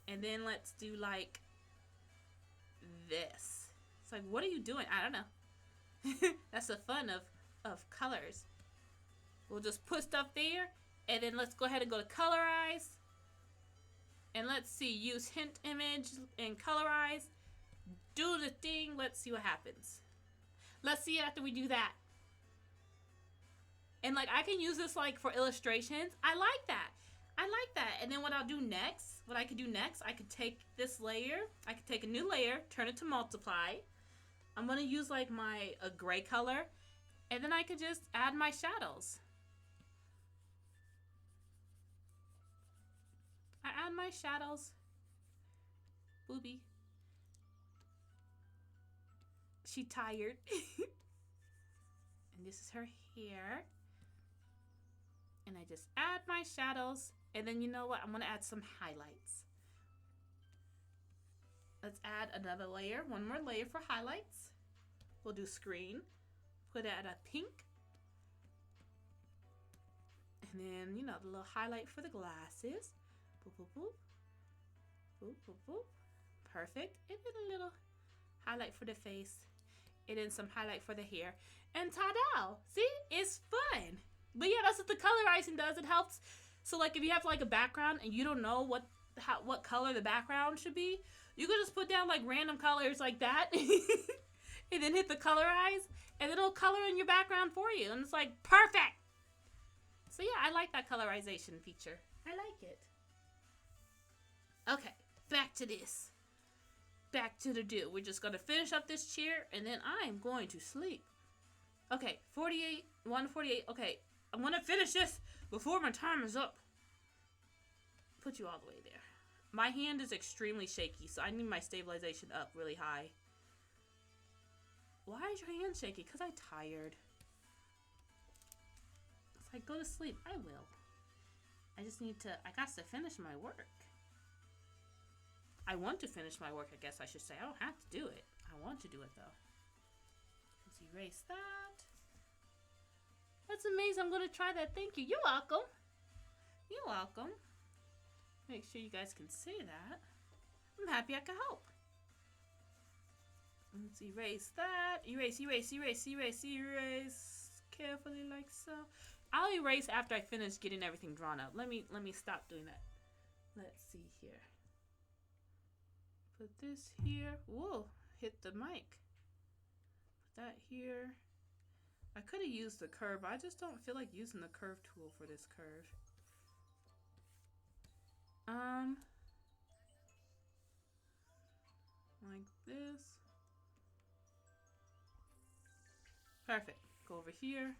And then let's do like this. It's like, what are you doing? I don't know. That's the fun of colors. We'll just put stuff there. And then let's go ahead and go to Colorize. And let's see, use hint image and Colorize. Do the thing. Let's see what happens. Let's see after we do that. And like I can use this like for illustrations. I like that. I like that. And then what I'll do next, what I could do next, I could take this layer. I could take a new layer, turn it to multiply. I'm going to use like a gray color. And then I could just add my shadows. I add my shadows. Booby. She tired. And this is her hair. And I just add my shadows. And then you know what? I'm going to add some highlights. Let's add another layer. One more layer for highlights. We'll do screen. Put it at a pink. And then, you know, the little highlight for the glasses. Boop, boop, boop. Boop, boop, boop. Perfect. And then a little highlight for the face. And then some highlight for the hair. And ta-da! See? It's fun. But yeah, that's what the colorizing does. It helps. So like if you have like a background and you don't know what color the background should be, you could just put down like random colors like that. And then hit the colorize. And it'll color in your background for you. And it's like perfect. So yeah, I like that colorization feature. I like it. Okay, back to this. Back to the do. We're just going to finish up this chair and then I'm going to sleep. Okay, 148. Okay, I'm going to finish this before my time is up. Put you all the way there. My hand is extremely shaky, so I need my stabilization up really high. Why is your hand shaky? Because I'm tired. It's like, go to sleep. I will. I just need to, I got to finish my work. I want to finish my work, I guess I should say. I don't have to do it. I want to do it, though. Let's erase that. That's amazing. I'm going to try that. Thank you. You're welcome. You're welcome. Make sure you guys can see that. I'm happy I could help. Let's erase that. Erase, erase, erase, erase, erase. Carefully like so. I'll erase after I finish getting everything drawn up. Let me stop doing that. Let's see here. Put this here. Whoa, hit the mic. Put that here. I could have used the curve, but I just don't feel like using the curve tool for this curve. Like this. Perfect. Go over here.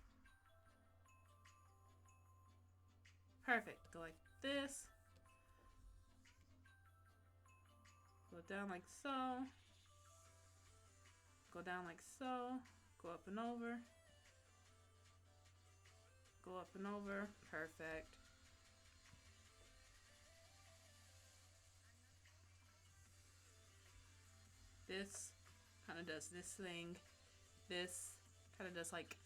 Perfect. Go like this. Go down like so. Go down like so. Go up and over. Go up and over. Perfect. This kind of does this thing. This kind of does like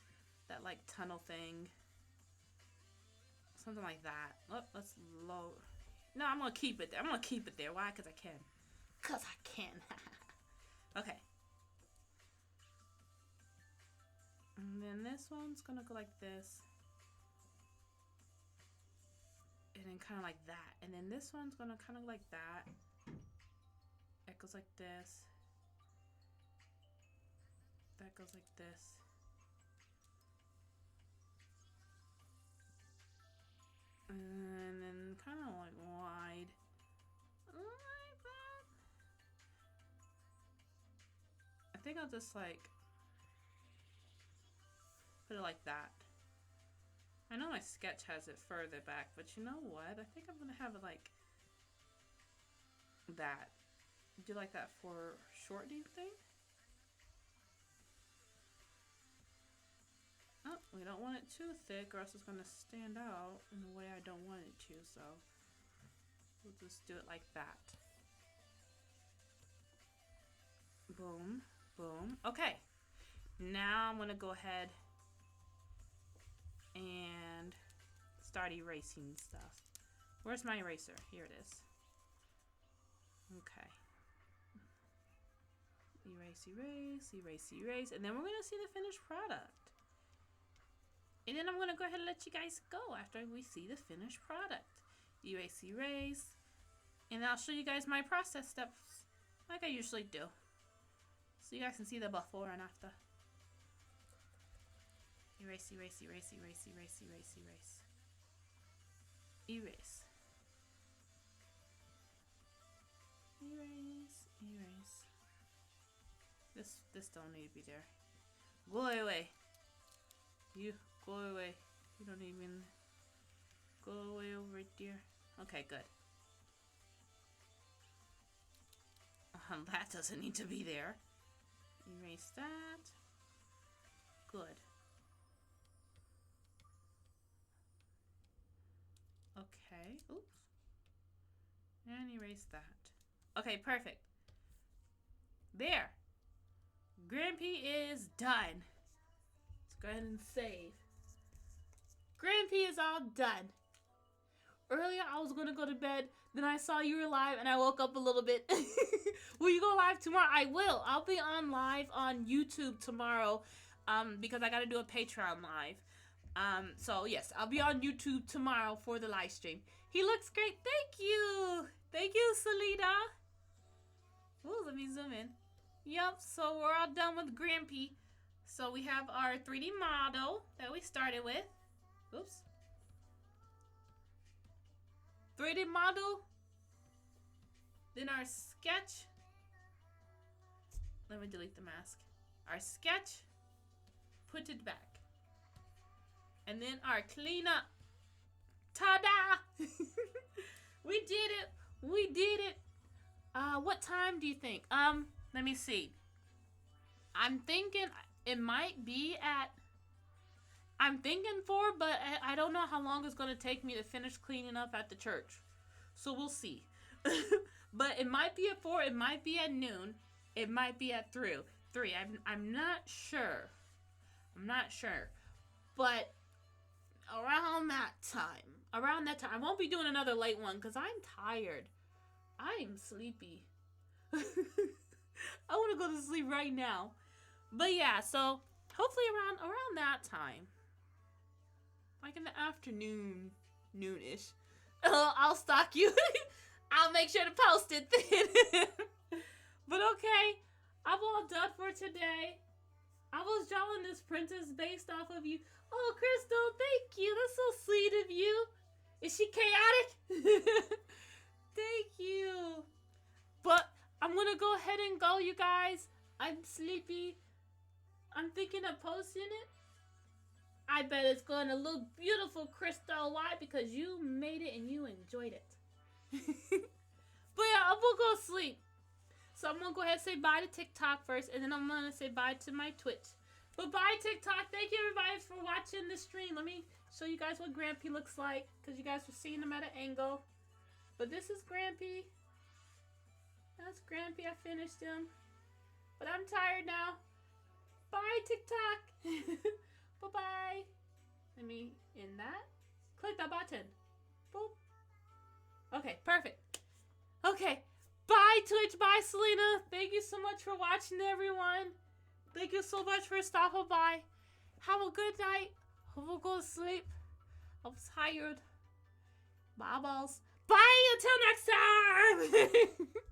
that like tunnel thing. Something like that. Oh, let's load. No, I'm gonna keep it there. I'm gonna keep it there. Why? Because I can. Because I can. Okay. And then this one's gonna go like this. And then kind of like that. And then this one's gonna kind of like that. It goes like this. That goes like this. And then kind of like wide. Like that. I think I'll just like put it like that. I know my sketch has it further back, but you know what? I think I'm gonna have it like that. Do you like that for shortening thing? Oh, we don't want it too thick or else it's gonna stand out in the way I don't want it to, so we'll just do it like that. Boom, boom. Okay, now I'm gonna go ahead and start erasing stuff. Where's my eraser? Here it is. Okay. Erase, erase, erase, erase, and then we're gonna see the finished product. And then I'm gonna go ahead and let you guys go after we see the finished product. Erase, erase, and I'll show you guys my process steps like I usually do, so you guys can see the before and after. Erase, erase, erase, erase, erase, erase, erase. Erase. Erase, erase. This don't need to be there. Go away. You go away. You don't even go away over right there. Okay, good. That doesn't need to be there. Erase that. Good. Okay. Oops. And erase that. Okay, perfect. There. Grampy is done. Let's go ahead and save. Grampy is all done. Earlier I was gonna go to bed, then I saw you were live and I woke up a little bit. Will you go live tomorrow? I will. I'll be on live on YouTube tomorrow, because I gotta do a Patreon live. So yes, I'll be on YouTube tomorrow for the live stream. He looks great. Thank you. Thank you, Selena. Ooh, let me zoom in. Yep, so we're all done with Grampy. So we have our 3D model that we started with. Oops. 3D model. Then our sketch. Let me delete the mask. Our sketch. Put it back. And then our cleanup. Ta-da! We did it. We did it. What time do you think? Let me see. I'm thinking it might be at... I'm thinking 4, but I don't know how long it's going to take me to finish cleaning up at the church. So we'll see. But it might be at 4. It might be at noon. It might be at 3. I'm not sure. I'm not sure. But around that time. I won't be doing another late one because I'm tired. I'm sleepy. I want to go to sleep right now. But yeah, so hopefully around that time. Like in the afternoon, noonish. I'll stalk you. I'll make sure to post it then. But okay. I'm all done for today. I was drawing this princess based off of you. Oh, Crystal, thank you. That's so sweet of you. Is she chaotic? Thank you. But I'm going to go ahead and go, you guys. I'm sleepy. I'm thinking of posting it. I bet it's going to look beautiful, Crystal. Why? Because you made it and you enjoyed it. But yeah, I'm going to go sleep. So I'm going to go ahead and say bye to TikTok first, and then I'm going to say bye to my Twitch. But bye, TikTok. Thank you, everybody, for watching the stream. Let me show you guys what Grampy looks like, because you guys were seeing him at an angle. But this is Grampy. That's Grampy. I finished him. But I'm tired now. Bye, TikTok. Bye-bye. Let me end that. Click that button. Boop. Okay, perfect. Okay. Bye, Twitch. Bye, Selena. Thank you so much for watching, everyone. Thank you so much for stopping by. Have a good night. Hope we'll go to sleep. I'm tired. Bye, balls. Bye until next time.